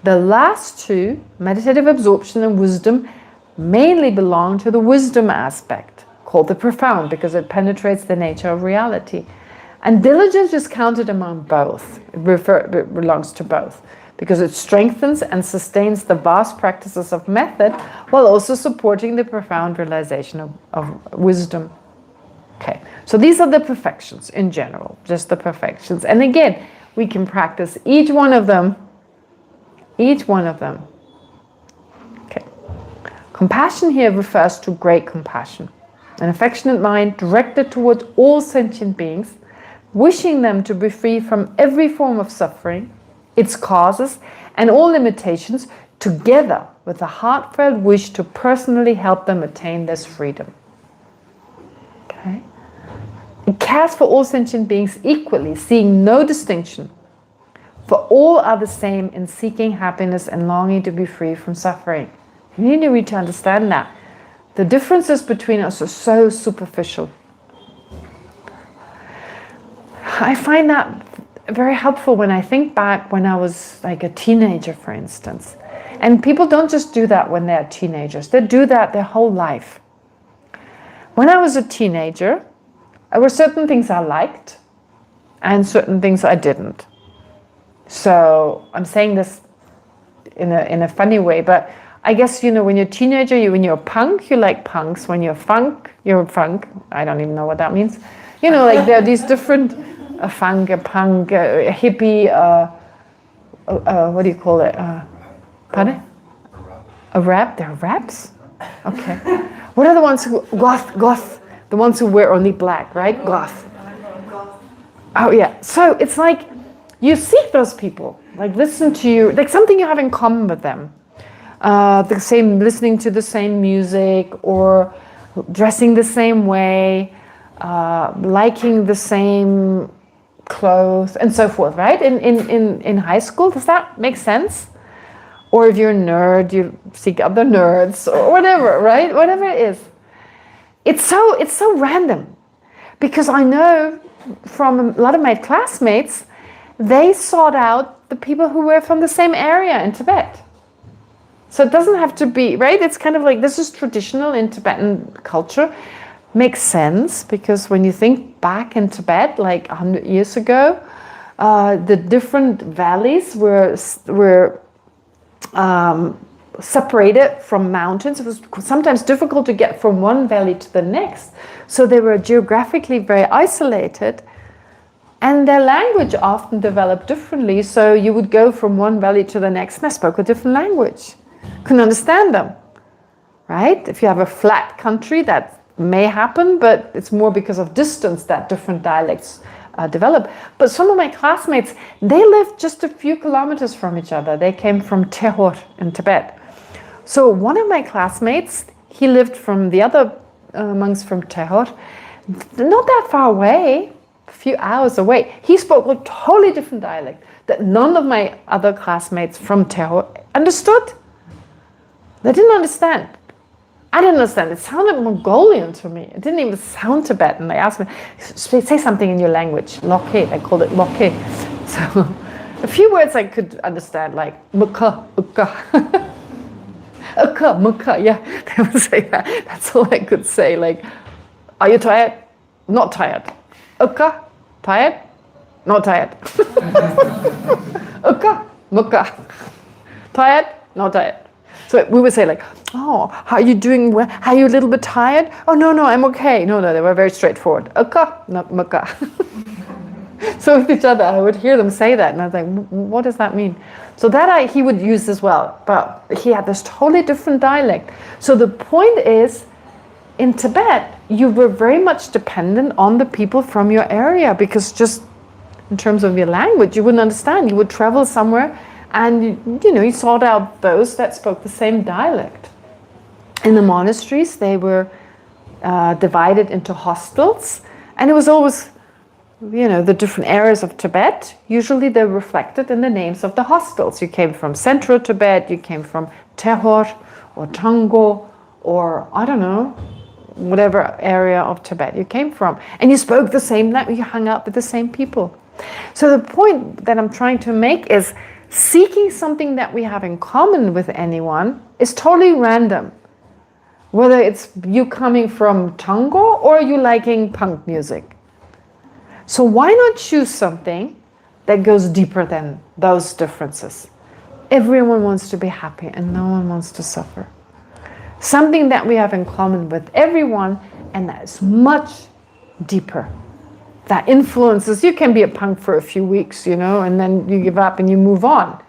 The last 2, meditative absorption and wisdom, mainly belong to the wisdom aspect, called the profound because it penetrates the nature of reality. And diligence is counted among both. It belongs to both because it strengthens and sustains the vast practices of method while also supporting the profound realization of wisdom. Okay, so these are the perfections in general, just the perfections. And again, we can practice each one of them. Okay. Compassion here refers to great compassion, an affectionate mind directed towards all sentient beings, wishing them to be free from every form of suffering, its causes, and all limitations, together with a heartfelt wish to personally help them attain this freedom. Okay? It cares for all sentient beings equally, seeing no distinction, for all are the same in seeking happiness and longing to be free from suffering. You need to understand that. The differences between us are so superficial. I find that very helpful when I think back when I was like a teenager, for instance. And people don't just do that when they're teenagers. They do that their whole life. When I was a teenager, there were certain things I liked and certain things I didn't. So I'm saying this in a funny way, but I guess, when you're a teenager, when you're a punk, you like punks. When you're funk, you're a funk. I don't even know what that means. There are these different, a funk, a punk, a hippie, what do you call it? Pardon? A rap? There are raps? Okay. What are the ones who, goth, the ones who wear only black, right? Goth. Oh yeah, so it's like, you seek those people, listen to you, something you have in common with them. Listening to the same music, or dressing the same way, liking the same clothes, and so forth, right? In high school, does that make sense? Or if you're a nerd, you seek other nerds, or whatever, right? Whatever it is. It's so random, because I know from a lot of my classmates, they sought out the people who were from the same area in Tibet. So it doesn't have to be, right? It's kind of like, this is traditional in Tibetan culture. Makes sense, because when you think back in Tibet, 100 years ago, the different valleys were separated from mountains. It was sometimes difficult to get from one valley to the next. So they were geographically very isolated. And their language often developed differently. So you would go from one valley to the next and they spoke a different language. Couldn't understand them, right? If you have a flat country, that may happen, but it's more because of distance that different dialects develop. But some of my classmates, they lived just a few kilometers from each other. They came from Tehor in Tibet. So one of my classmates, he lived from the other monks from Tehor, not that far away, a few hours away. He spoke a totally different dialect that none of my other classmates from Tehor understood. They didn't understand. I didn't understand. It sounded Mongolian to me. It didn't even sound Tibetan. They asked me, say something in your language. Lokhe. I called it Lokhe. So a few words I could understand, like muka, uka. Uka, muka, yeah. They would say that. That's all I could say. Like, are you tired? Not tired. Uka, tired? Not tired. Uka, muka. Tired? Not tired. So we would say like, oh, how are you doing? Well? Are you a little bit tired? Oh, no, I'm okay. No, they were very straightforward. Uka, not muka. So with each other, I would hear them say that. And I was like, what does that mean? So that he would use as well. But he had this totally different dialect. So the point is, in Tibet, you were very much dependent on the people from your area, because just in terms of your language, you wouldn't understand. You would travel somewhere and you sought out those that spoke the same dialect. In the monasteries, they were divided into hostels, and it was always, the different areas of Tibet. Usually they're reflected in the names of the hostels. You came from Central Tibet, you came from Tehor or Tango, or I don't know, whatever area of Tibet you came from. And you spoke the same language, you hung out with the same people. So the point that I'm trying to make is, seeking something that we have in common with anyone is totally random. Whether it's you coming from tango or you liking punk music. So why not choose something that goes deeper than those differences? Everyone wants to be happy and no one wants to suffer. Something that we have in common with everyone, and that is much deeper. That influences, you can be a punk for a few weeks, and then you give up and you move on.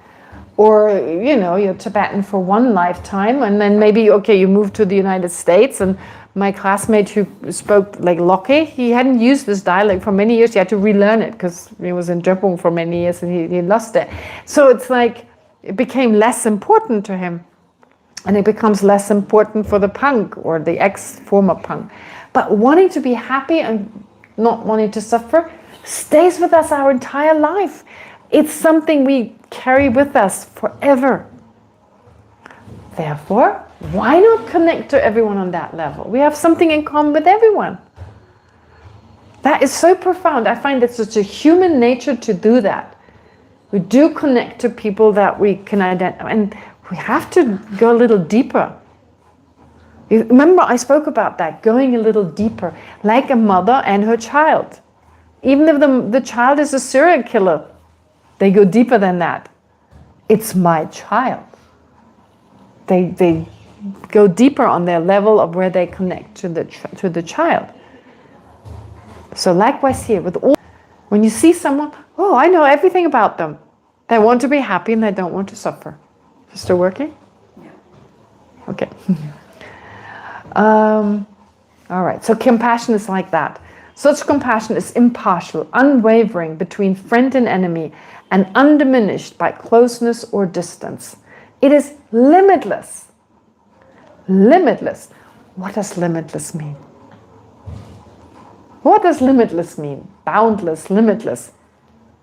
Or, you're Tibetan for one lifetime, and then maybe, you move to the United States. And my classmate who spoke like Lokhe, he hadn't used this dialect for many years. He had to relearn it because he was in Drepung for many years and he lost it. So it's like, it became less important to him. And it becomes less important for the punk or the ex-former punk. But wanting to be happy and not wanting to suffer stays with us our entire life. It's something we carry with us forever. Therefore, why not connect to everyone on that level? We have something in common with everyone. That is so profound. I find it's such a human nature to do that. We do connect to people that we can identify, and we have to go a little deeper. Remember, I spoke about that, going a little deeper, like a mother and her child. Even if the child is a serial killer, they go deeper than that. It's my child. They go deeper on their level of where they connect to the child. So likewise here, when you see someone, oh, I know everything about them. They want to be happy and they don't want to suffer. Still working? Yeah. Okay. All right, so compassion is like that. Such compassion is impartial, unwavering between friend and enemy, and undiminished by closeness or distance. It is limitless. Limitless. What does limitless mean? What does limitless mean? Boundless, limitless.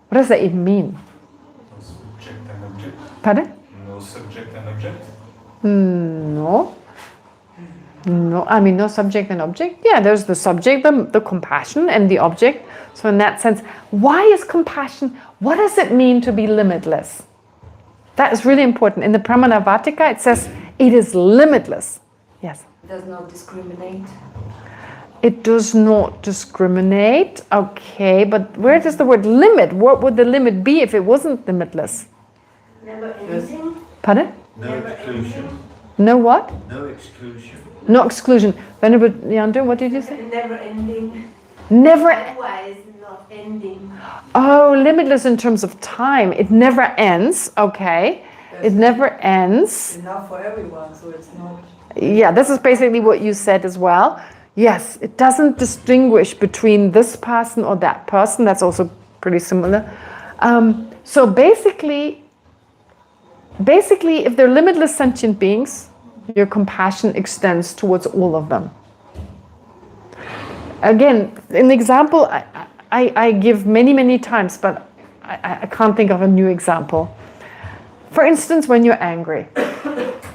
What does that even mean? Subject and object. Pardon? No subject and object. No. No, I mean no subject and object. Yeah, there's the subject, the compassion, and the object. So in that sense, why is compassion, what does it mean to be limitless? That is really important. In the Pramanavartika, it says it is limitless. Yes? It does not discriminate. It does not discriminate. Okay, but where does the word limit? What would the limit be if it wasn't limitless? Never ending. Pardon? No exclusion. No what? No exclusion. No exclusion. Venerable Yandru, what did you say? Never ending. Never. Otherwise, not ending. Oh, limitless in terms of time. It never ends. Okay. It never ends. Enough for everyone, so it's not. Yeah, this is basically what you said as well. Yes, it doesn't distinguish between this person or that person. That's also pretty similar. So basically, if they're limitless sentient beings, your compassion extends towards all of them. Again, an example I give many times, but I can't think of a new example. For instance, when you're angry,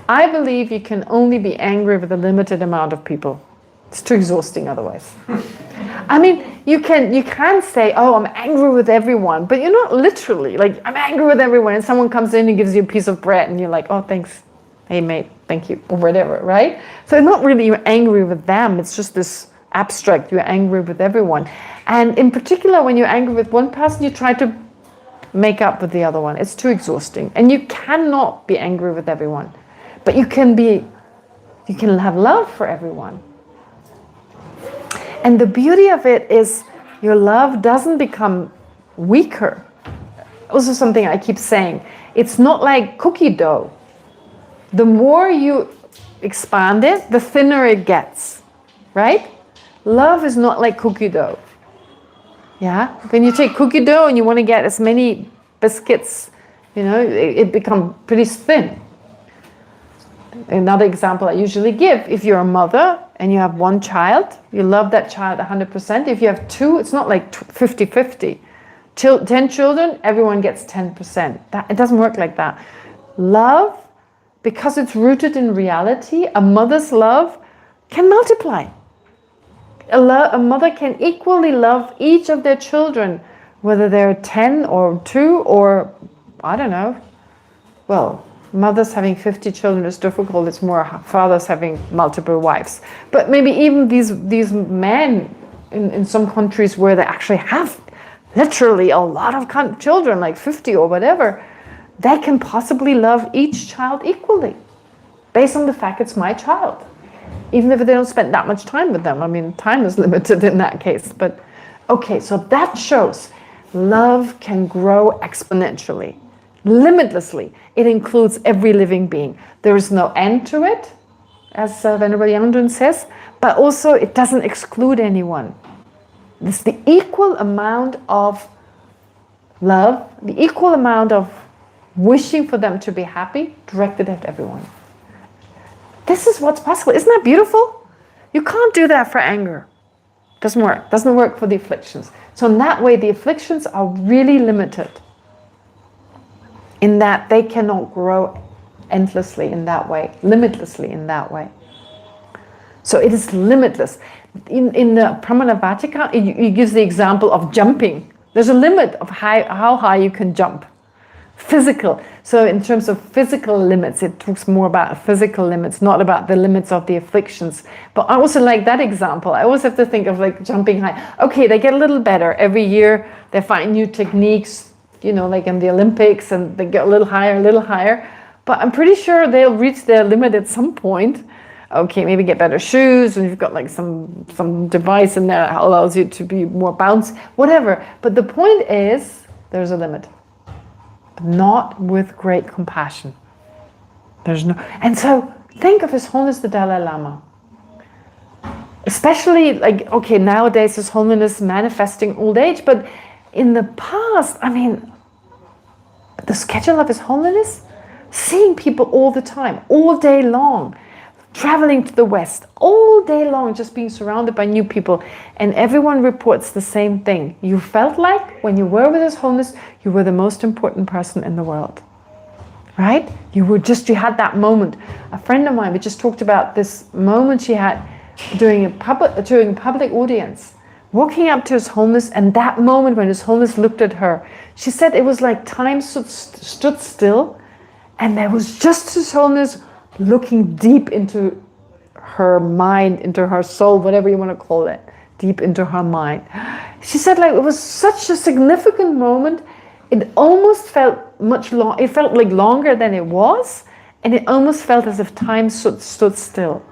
I believe you can only be angry with a limited amount of people. It's too exhausting otherwise. I mean, you can say, oh, I'm angry with everyone, but you're not literally, like, I'm angry with everyone, and someone comes in and gives you a piece of bread, and you're like, oh, thanks, hey, mate, thank you, or whatever, right? So it's not really you're angry with them, it's just this abstract, you're angry with everyone. And in particular, when you're angry with one person, you try to make up with the other one. It's too exhausting. And you cannot be angry with everyone, but you can have love for everyone. And the beauty of it is your love doesn't become weaker. Also something I keep saying, it's not like cookie dough. The more you expand it, the thinner it gets, right? Love is not like cookie dough. Yeah, when you take cookie dough and you want to get as many biscuits, it becomes pretty thin. Another example I usually give, if you're a mother and you have one child, you love that child 100%. If you have two, it's not like 50-50. 10 children, everyone gets 10%. It doesn't work like that. Love, because it's rooted in reality, a mother's love can multiply. A mother can equally love each of their children, whether they're 10 or 2 or, I don't know. Well, mothers having 50 children is difficult. It's more fathers having multiple wives. But maybe even these men in some countries where they actually have literally a lot of children, like 50 or whatever, they can possibly love each child equally based on the fact it's my child. Even if they don't spend that much time with them. I mean, time is limited in that case. But okay, so that shows love can grow exponentially, limitlessly. It includes every living being. There is no end to it, as Venerable Yangdun says, but also it doesn't exclude anyone. It's the equal amount of love, the equal amount of wishing for them to be happy, directed at everyone. This is what's possible. Isn't that beautiful? You can't do that for anger. Doesn't work. Doesn't work for the afflictions. So in that way, the afflictions are really limited in that they cannot grow endlessly in that way, limitlessly in that way. So it is limitless. In the Pramanavartika, it gives the example of jumping. There's a limit of how high you can jump. Physical. So in terms of physical limits, it talks more about physical limits, not about the limits of the afflictions. But I also like that example. I always have to think of like jumping high. Okay, they get a little better. Every year they find new techniques, like in the Olympics, and they get a little higher. But I'm pretty sure they'll reach their limit at some point. Okay, maybe get better shoes, and you've got like some device in there that allows you to be more bounce, whatever. But the point is, there's a limit. Not with great compassion. And so think of His Holiness the Dalai Lama. Especially nowadays His Holiness manifesting old age, but in the past, the schedule of His Holiness, seeing people all the time, all day long, traveling to the West, all day long, just being surrounded by new people, and everyone reports the same thing. You felt like when you were with His Holiness, you were the most important person in the world, right? You had that moment. A friend of mine, we just talked about this moment she had during a public audience, walking up to His Holiness, and that moment when His Holiness looked at her, she said it was like time stood still, and there was just His Holiness looking deep into her mind, into her soul, whatever you want to call it, deep into her mind. She said it was such a significant moment. It almost felt it felt like longer than it was, and it almost felt as if time stood still.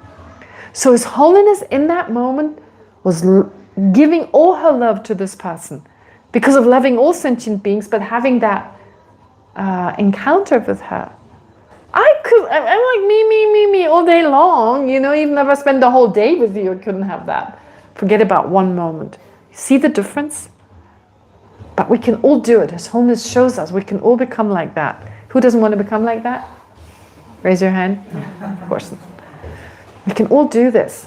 So His Holiness in that moment was giving all her love to this person because of loving all sentient beings, but having that encounter with her. I'm like me all day long, you know, even if I spend the whole day with you, I couldn't have that. Forget about one moment. See the difference? But we can all do it. His Holiness shows us we can all become like that. Who doesn't want to become like that? Raise your hand. No, of course not. We can all do this.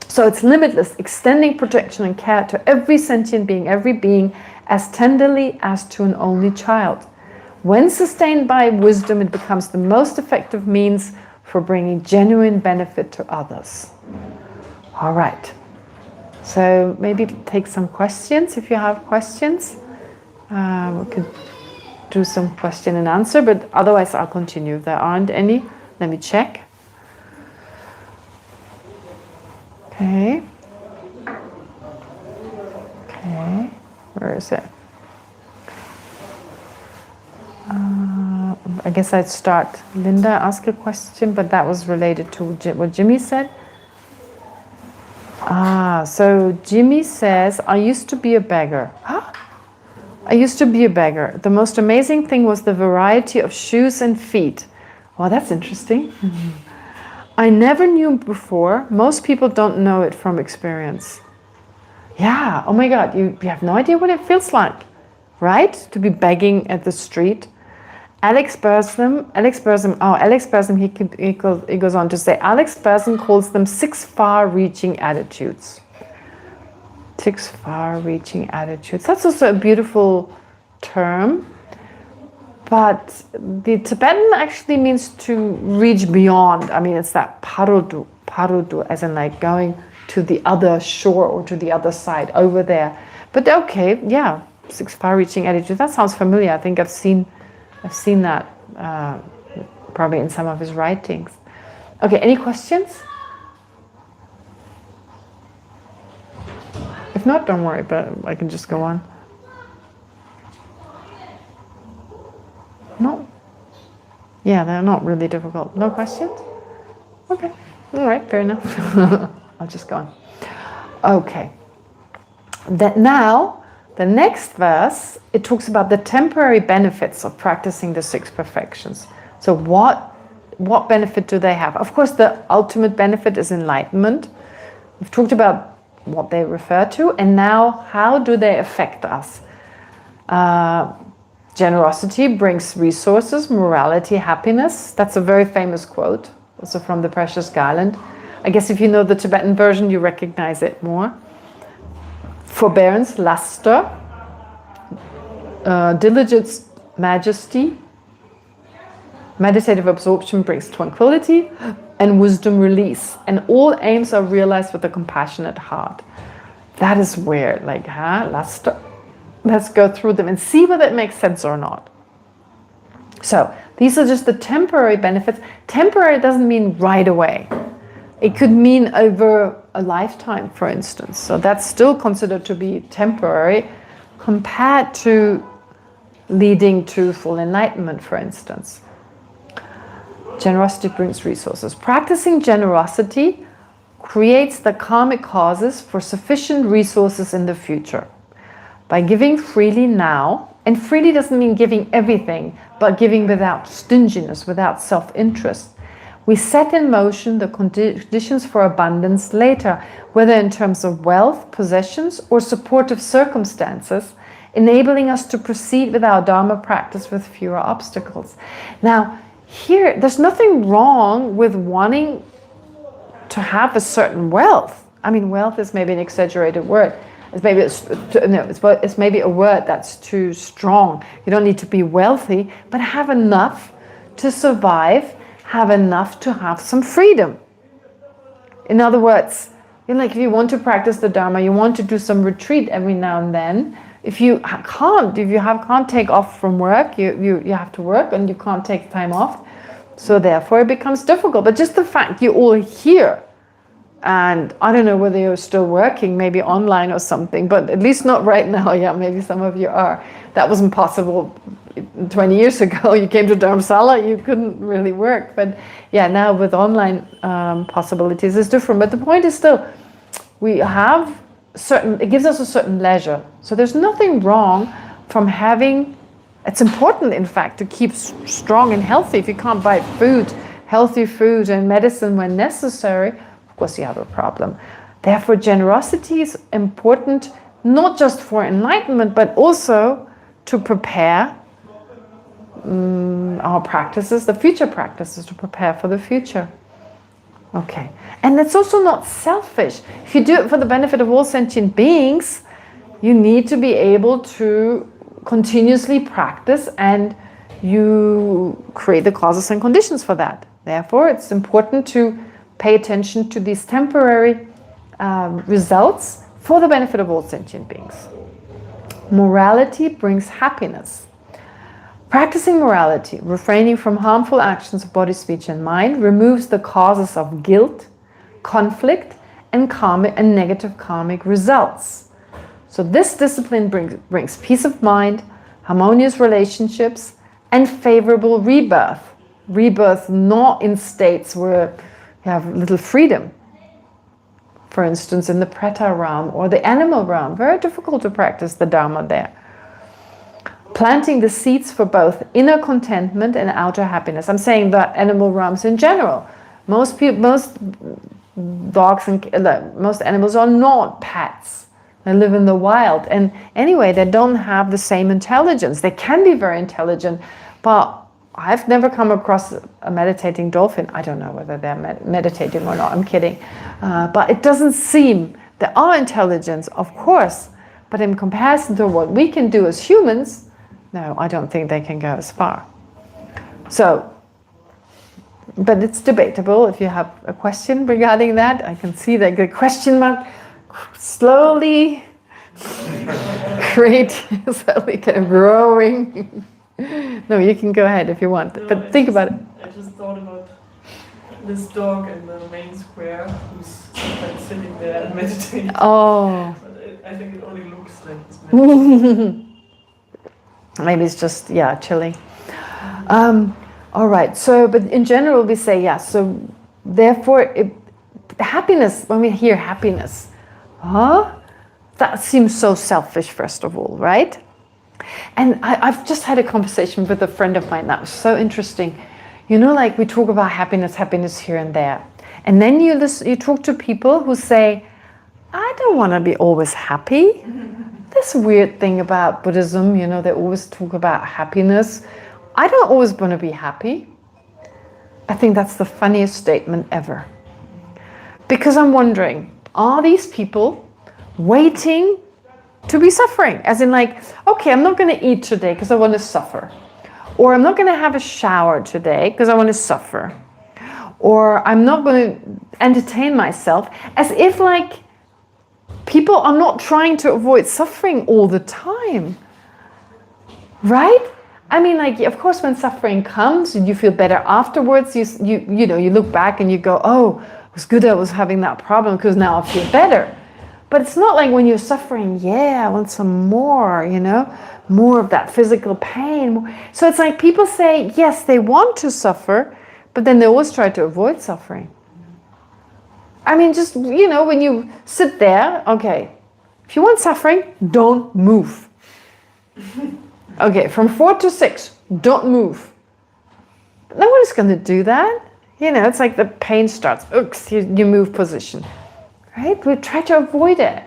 So it's limitless, extending protection and care to every sentient being, every being, as tenderly as to an only child. When sustained by wisdom, it becomes the most effective means for bringing genuine benefit to others. All right. So maybe take some questions if you have questions. We could do some question and answer, but otherwise I'll continue. If there aren't any, let me check. Okay. Okay. Where is it? I guess I'd start. Linda asked a question, but that was related to what Jimmy said. So Jimmy says, I used to be a beggar. Huh? I used to be a beggar. The most amazing thing was the variety of shoes and feet. Well, that's interesting. I never knew before. Most people don't know it from experience. Yeah, oh my God, you have no idea what it feels like, right? To be begging at the street. Alex Bersam, he goes on to say, Alex Bersam calls them 6 far-reaching attitudes. 6 far-reaching attitudes. That's also a beautiful term, but the Tibetan actually means to reach beyond. I mean, it's that parudu, as in like going to the other shore or to the other side, over there. But okay, yeah, 6 far-reaching attitudes. That sounds familiar. I think I've seen that probably in some of his writings. Okay, any questions? If not, don't worry, but I can just go on. No? Yeah, they're not really difficult. No questions? Okay, all right, fair enough. I'll just go on. Okay. Now, the next verse, it talks about the temporary benefits of practicing the 6 perfections. So what benefit do they have? Of course, the ultimate benefit is enlightenment. We've talked about what they refer to, and now how do they affect us? Generosity brings resources, morality, happiness. That's a very famous quote, also from the Precious Garland. I guess if you know the Tibetan version, you recognize it more. Forbearance, luster, diligence, majesty, meditative absorption brings tranquility, and wisdom, release. And all aims are realized with a compassionate heart. That is weird. Like, let's go through them and see whether it makes sense or not. So these are just the temporary benefits. Temporary doesn't mean right away. It could mean over a lifetime, for instance. So that's still considered to be temporary compared to leading to full enlightenment, for instance. Generosity brings resources. Practicing generosity creates the karmic causes for sufficient resources in the future. By giving freely now, and freely doesn't mean giving everything, but giving without stinginess, without self-interest, we set in motion the conditions for abundance later, whether in terms of wealth, possessions, or supportive circumstances, enabling us to proceed with our Dharma practice with fewer obstacles. Now, here, there's nothing wrong with wanting to have a certain wealth. I mean, wealth is maybe an exaggerated word. It's maybe a word that's too strong. You don't need to be wealthy, but have enough to survive, have enough to have some freedom. In other words, if you want to practice the Dharma, you want to do some retreat every now and then. If you can't take off from work, you have to work and you can't take time off. So therefore it becomes difficult. But just the fact you're all here, and I don't know whether you're still working, maybe online or something, but at least not right now. Yeah, maybe some of you are. That wasn't possible 20 years ago, you came to Dharamsala, you couldn't really work. But yeah, now with online possibilities, it's different. But the point is still, we have it gives us a certain leisure. So there's nothing wrong from having, it's important, in fact, to keep strong and healthy. If you can't buy food, healthy food and medicine when necessary, of course you have a problem. Therefore, generosity is important, not just for enlightenment, but also to prepare our practices, the future practices, to prepare for the future. Okay. And it's also not selfish. If you do it for the benefit of all sentient beings, you need to be able to continuously practice, and you create the causes and conditions for that. Therefore, it's important to pay attention to these temporary results for the benefit of all sentient beings. Morality brings happiness. Practicing morality, refraining from harmful actions of body, speech, and mind, removes the causes of guilt, conflict, and negative karmic results. So this discipline brings peace of mind, harmonious relationships, and favorable rebirth. Rebirth not in states where you have little freedom. For instance, in the Preta realm or the animal realm, very difficult to practice the Dharma there. Planting the seeds for both inner contentment and outer happiness. I'm saying that animal realms in general. Most dogs and most animals are not pets. They live in the wild, and anyway, they don't have the same intelligence. They can be very intelligent, but I've never come across a meditating dolphin. I don't know whether they're meditating or not. I'm kidding, but it doesn't seem. There are intelligence, of course, but in comparison to what we can do as humans, no, I don't think they can go as far. So, but it's debatable. If you have a question regarding that, I can see the question mark slowly slowly kind of growing. No, you can go ahead if you want, No, but think about it. I just thought about this dog in the main square who's like sitting there and meditating. Oh. But I think it only looks like it's meditating. Maybe it's just, chilling. All right, so, but in general we say, so therefore, happiness, when we hear happiness, that seems so selfish, first of all, right? And I've just had a conversation with a friend of mine that was so interesting. You know, like we talk about happiness here and there. And then you talk to people who say, I don't want to be always happy. This weird thing about Buddhism, you know, they always talk about happiness. I don't always want to be happy. I think that's the funniest statement ever. Because I'm wondering, are these people waiting to be suffering? As in like, okay, I'm not going to eat today because I want to suffer. Or I'm not going to have a shower today because I want to suffer. Or I'm not going to entertain myself, as if like people are not trying to avoid suffering all the time. Right? I mean, like, of course, when suffering comes and you feel better afterwards, you know, you look back and you go, oh, it was good I was having that problem because now I feel better. But it's not like when you're suffering, I want some more, you know, more of that physical pain. So it's like people say, yes, they want to suffer, but then they always try to avoid suffering. I mean, just, you know, when you sit there, okay, if you want suffering, don't move. Okay, from 4 to 6, don't move. Nobody's going to do that. You know, it's like the pain starts. Oops, you move position. Right? We try to avoid it.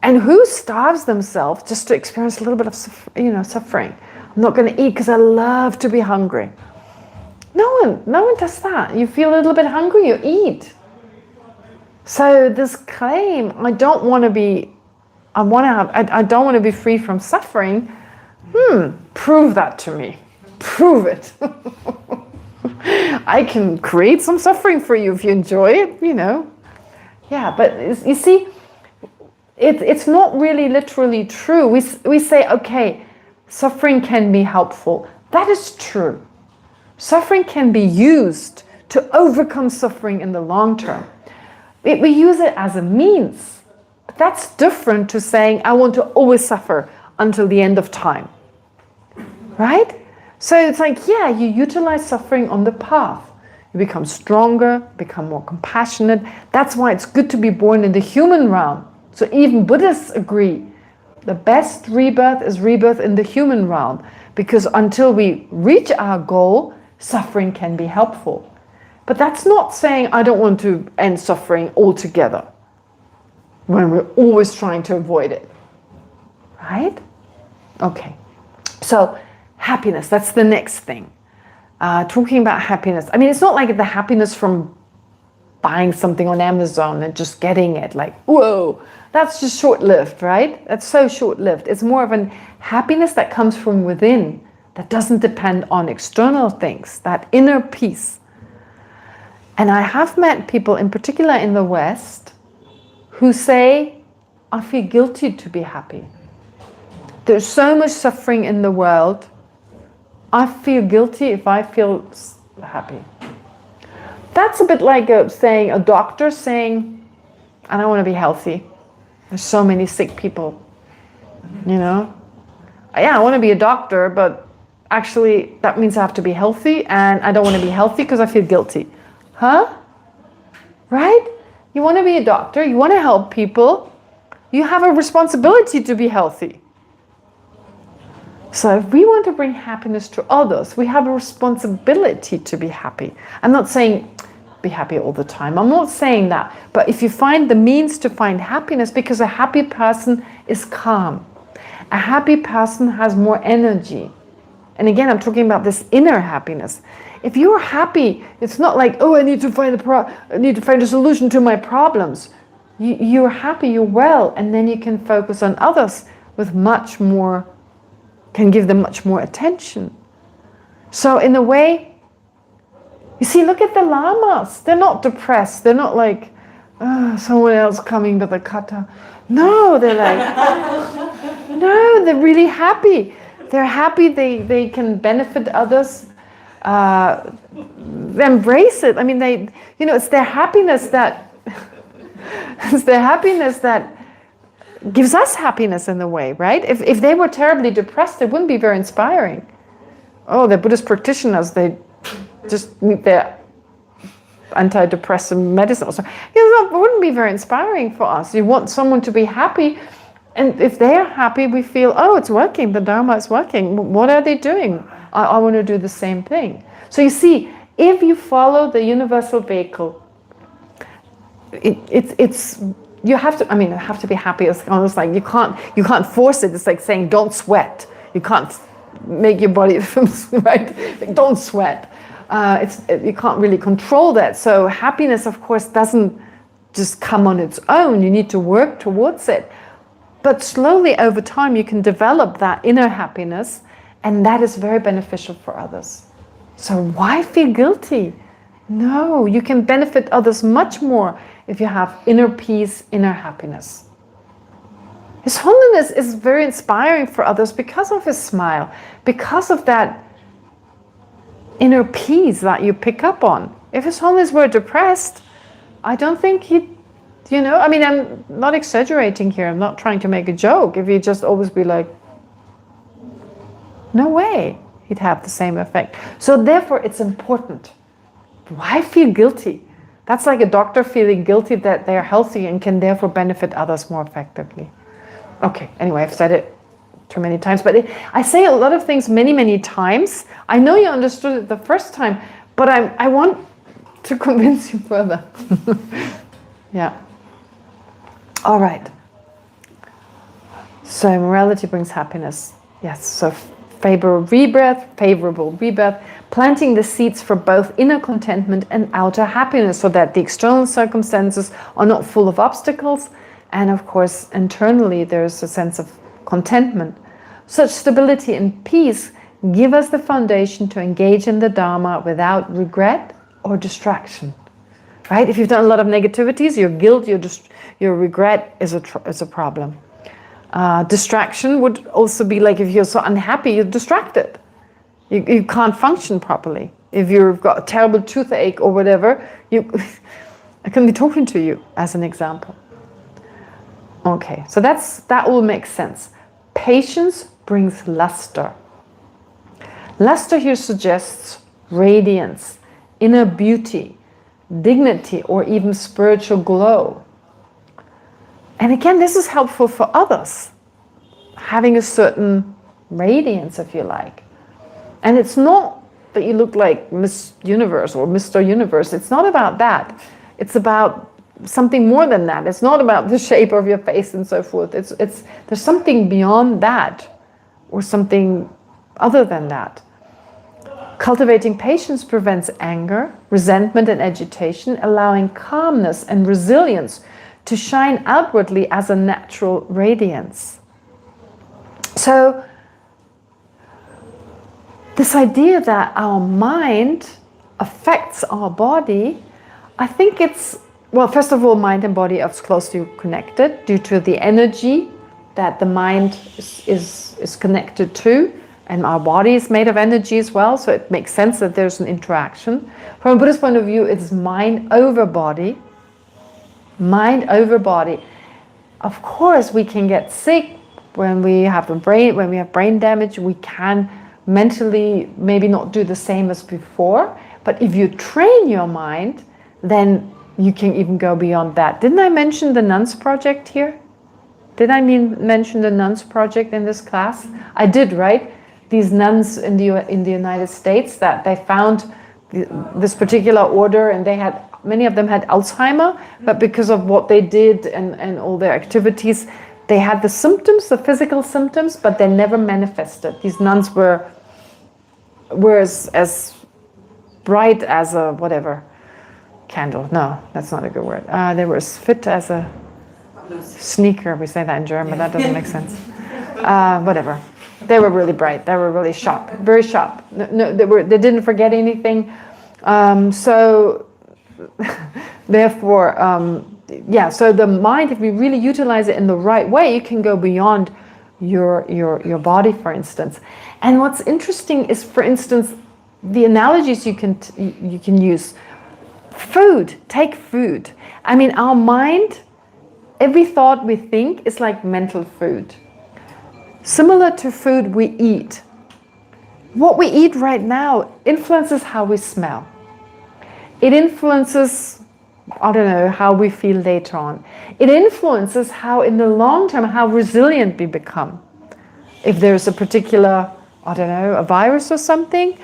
And who starves themselves just to experience a little bit of suffering? I'm not going to eat because I love to be hungry. No one does that. You feel a little bit hungry, you eat. So this claim, I don't want to be free from suffering. Prove that to me. Prove it. I can create some suffering for you if you enjoy it, you know. Yeah, but you see, it's not really literally true. We say, okay, suffering can be helpful. That is true. Suffering can be used to overcome suffering in the long term. We use it as a means. That's different to saying, I want to always suffer until the end of time. right? So it's like, yeah, you utilize suffering on the path. You become stronger, become more compassionate. That's why it's good to be born in the human realm. So even Buddhists agree, the best rebirth is rebirth in the human realm, because until we reach our goal, suffering can be helpful. But that's not saying I don't want to end suffering altogether, when we're always trying to avoid it, right? Okay, so happiness, that's the next thing. Talking about happiness, I mean, it's not like the happiness from buying something on Amazon and just getting it, like, whoa, that's just short-lived, right? That's so short-lived. It's more of a happiness that comes from within, that doesn't depend on external things, that inner peace. And I have met people, in particular in the West, who say, I feel guilty to be happy. There's so much suffering in the world. I feel guilty if I feel happy. That's a bit like a doctor saying, I don't want to be healthy. There's so many sick people, you know? Yeah, I want to be a doctor, but actually that means I have to be healthy, and I don't want to be healthy because I feel guilty. Huh? Right? You want to be a doctor, you want to help people, you have a responsibility to be healthy. So if we want to bring happiness to others, we have a responsibility to be happy. I'm not saying be happy all the time. I'm not saying that. But if you find the means to find happiness, because a happy person is calm. A happy person has more energy. And again, I'm talking about this inner happiness. If you're happy, it's not like, oh, I need to find a solution to my problems. You're happy, you're well, and then you can focus on others with much more, can give them much more attention. So in a way, you see, look at the lamas. They're not depressed. They're not like, oh, someone else coming with a kata. No, they're like, no, they're really happy. They're happy, they can benefit others. They embrace it. I mean, it's their happiness that, it's their happiness that gives us happiness in a way, right? If they were terribly depressed, it wouldn't be very inspiring. Oh, they're Buddhist practitioners, they just need their antidepressant medicine. It wouldn't be very inspiring for us. You want someone to be happy, and if they're happy, we feel, oh, it's working, the Dharma is working. What are they doing? I want to do the same thing. So you see, if you follow the universal vehicle, it's you have to be happy. It's almost like you can't force it. It's like saying don't sweat. You can't make your body right. Like, don't sweat. You can't really control that. So happiness, of course, doesn't just come on its own. You need to work towards it. But slowly over time, you can develop that inner happiness, and that is very beneficial for others. So why feel guilty? No, you can benefit others much more if you have inner peace, inner happiness. His Holiness is very inspiring for others because of his smile, because of that inner peace that you pick up on. If His Holiness were depressed, I don't think he'd, I'm not exaggerating here, I'm not trying to make a joke. If he'd just always be like, no way he'd have the same effect. So therefore it's important. Why feel guilty? That's like a doctor feeling guilty that they're healthy and can therefore benefit others more effectively. Okay, anyway, I've said it too many times, but I say a lot of things many, many times. I know you understood it the first time, but I want to convince you further. Yeah. All right. So morality brings happiness. Yes, so favorable rebirth, planting the seeds for both inner contentment and outer happiness so that the external circumstances are not full of obstacles, and of course internally there's a sense of contentment. Such stability and peace give us the foundation to engage in the Dharma without regret or distraction. Right? If you've done a lot of negativities, your guilt, your regret is a problem. Distraction would also be like if you're so unhappy, you're distracted. You can't function properly. If you've got a terrible toothache or whatever, I can be talking to you as an example. Okay, so that all makes sense. Patience brings luster. Lester here suggests radiance, inner beauty, dignity, or even spiritual glow. And again, this is helpful for others, having a certain radiance, if you like. And it's not that you look like Miss Universe or Mr. Universe. It's not about that. It's about something more than that. It's not about the shape of your face and so forth. There's something beyond that, or something other than that. Cultivating patience prevents anger, resentment, and agitation, allowing calmness and resilience to shine outwardly as a natural radiance. So, this idea that our mind affects our body, I think it's, well, first of all, mind and body are closely connected due to the energy that the mind is connected to, and our body is made of energy as well, so it makes sense that there's an interaction. From a Buddhist point of view, it's mind over body. Mind over body. Of course, we can get sick when we have brain damage. We can mentally maybe not do the same as before, but if you train your mind, then you can even go beyond that. Didn't I mention the nuns project here? Did I mention the nuns project in this class? I did, right? These nuns in the United States, that they found this particular order, and many of them had Alzheimer, but because of what they did and all their activities, they had the symptoms, the physical symptoms, but they never manifested. These nuns were as bright as a whatever candle. No, that's not a good word. They were as fit as a sneaker. We say that in German, but that doesn't make sense. Whatever. They were really bright. They were really sharp, very sharp. No, they didn't forget anything. So therefore, so the mind, if we really utilize it in the right way, you can go beyond your body, for instance. And what's interesting is, for instance, the analogies you can use. Food. Take food. I mean, our mind, every thought we think is like mental food. Similar to food we eat. What we eat right now influences how we smell. It influences, I don't know, how we feel later on. It influences how, in the long term, how resilient we become. If there's a particular, I don't know, a virus or something,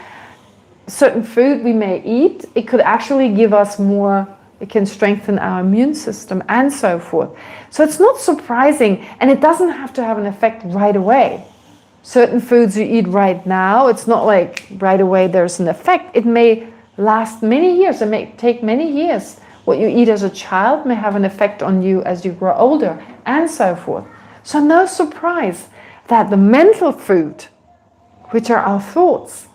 certain food we may eat, it could actually give us more, it can strengthen our immune system and so forth. So it's not surprising, and it doesn't have to have an effect right away. Certain foods you eat right now, it's not like right away there's an effect. It may last many years, it may take many years. What you eat as a child may have an effect on you as you grow older, and so forth. So no surprise that the mental food, which are our thoughts,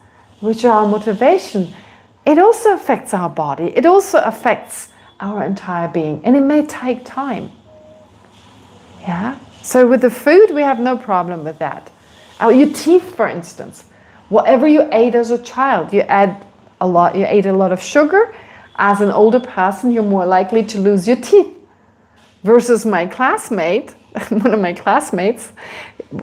which are our motivation, it also affects our body. It also affects our entire being, and it may take time. Yeah. So with the food, we have no problem with that. Your teeth, for instance, whatever you ate as a child, you ate a lot of sugar. As an older person, you're more likely to lose your teeth. Versus my classmate, one of my classmates,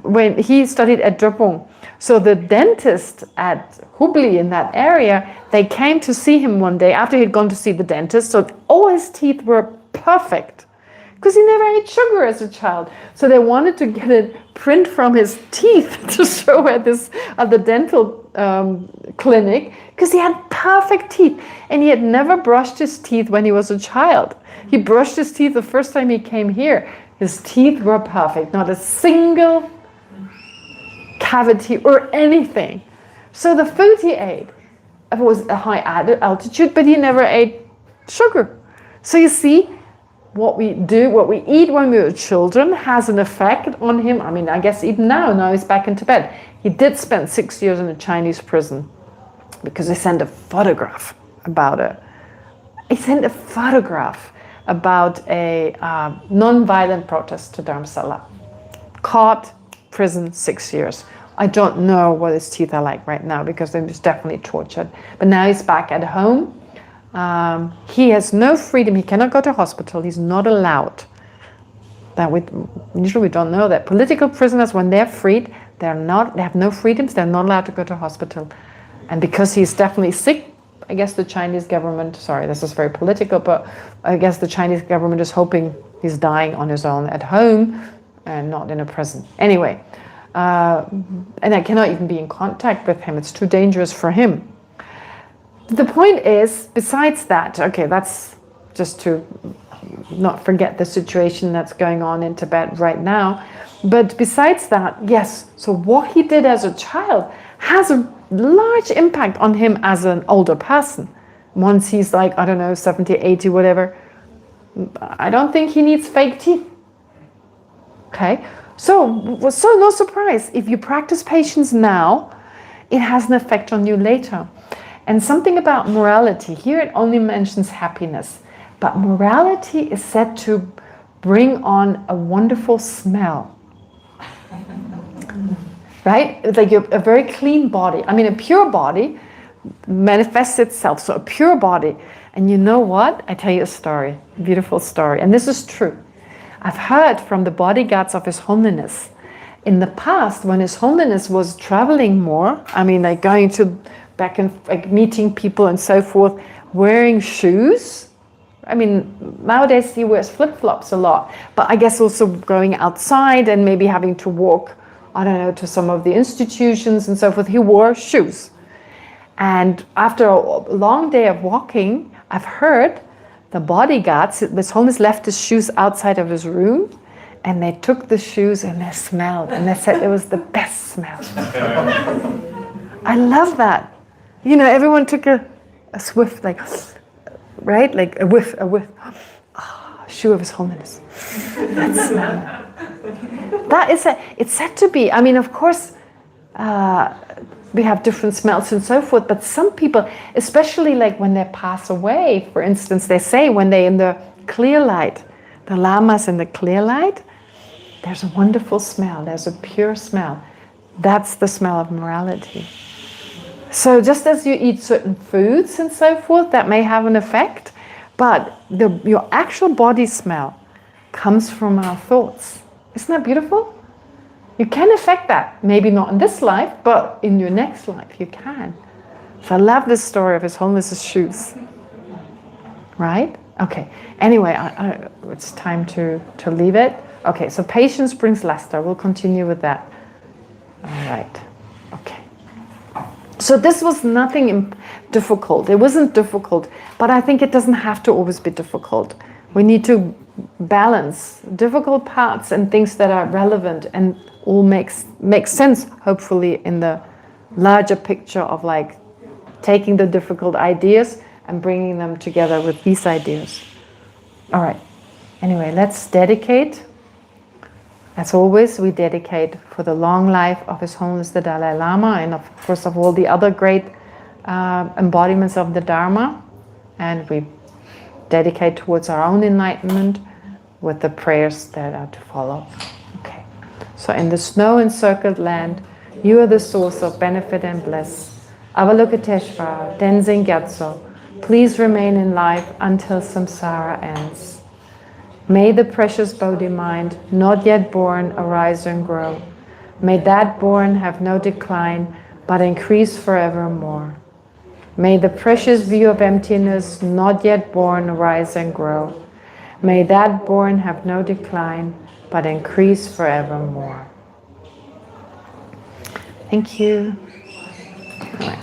when he studied at Drepung. So the dentist at Hubli in that area, they came to see him one day after he'd gone to see the dentist. So all his teeth were perfect because he never ate sugar as a child. So they wanted to get a print from his teeth to show at the dental clinic, because he had perfect teeth, and he had never brushed his teeth when he was a child. He brushed his teeth the first time he came here. His teeth were perfect, not a single cavity or anything. So the food he ate was a high altitude, but he never ate sugar. So you see, what we eat when we were children has an effect on him. I mean, I guess even now he's back in Tibet. He did spend 6 years in a Chinese prison because they sent a photograph about it. He sent a photograph about a non-violent protest to Dharamsala. Caught, prison, 6 years. I don't know what his teeth are like right now, because they was definitely tortured. But now he's back at home. He has no freedom. He cannot go to hospital. He's not allowed. Usually we don't know that political prisoners, when they're freed, They have no freedoms. They're not allowed to go to hospital. And because he's definitely sick, I guess the Chinese government, sorry, this is very political, but I guess the Chinese government is hoping he's dying on his own at home and not in a prison. Anyway, and I cannot even be in contact with him. It's too dangerous for him. The point is, besides that, okay, that's just to not forget the situation that's going on in Tibet right now. But besides that, yes, so what he did as a child has a large impact on him as an older person. Once he's like, I don't know, 70, 80, whatever, I don't think he needs fake teeth. Okay? So no surprise, if you practice patience now, it has an effect on you later. And something about morality, here it only mentions happiness, but morality is said to bring on a wonderful smell. Right? It's like a very clean body. I mean, a pure body manifests itself. So a pure body. And you know what? I tell you a story, a beautiful story. And this is true. I've heard from the bodyguards of His Holiness. In the past, when His Holiness was traveling more, I mean, like going to back and like meeting people and so forth, wearing shoes. I mean, nowadays he wears flip-flops a lot. But I guess also going outside and maybe having to walk, I don't know, to some of the institutions and so forth, he wore shoes. And after a long day of walking, I've heard the bodyguards, His Holiness left his shoes outside of his room, and they took the shoes and they smelled, and they said it was the best smell. I love that. You know, everyone took a swift, like, right? Like a whiff. Oh, shoe of His Holiness. That smell. That is it's said to be, I mean, of course, we have different smells and so forth, but some people, especially like when they pass away, for instance, they say when they're in the clear light, the lamas in the clear light, there's a wonderful smell, there's a pure smell. That's the smell of morality. So just as you eat certain foods and so forth, that may have an effect, but your actual body smell comes from our thoughts. Isn't that beautiful? You can affect that. Maybe not in this life, but in your next life you can. So I love this story of His Holiness's shoes. Right? Okay. Anyway, it's time to leave it. Okay, so patience brings luster. We'll continue with that. All right. Okay. So this was nothing difficult. It wasn't difficult, but I think it doesn't have to always be difficult. We need to balance difficult parts and things that are relevant and all makes sense, hopefully, in the larger picture of like taking the difficult ideas and bringing them together with these ideas. All right. Anyway, let's dedicate. As always, we dedicate for the long life of His Holiness the Dalai Lama and of course of all the other great embodiments of the Dharma. And we dedicate towards our own enlightenment with the prayers that are to follow. Okay. So in the snow-encircled land, you are the source of benefit and bliss. Avalokiteshvara, Tenzin Gyatso, please remain in life until samsara ends. May the precious Bodhi mind, not yet born, arise and grow. May that born have no decline, but increase forevermore. May the precious view of emptiness, not yet born, arise and grow. May that born have no decline, but increase forevermore. Thank you. All right.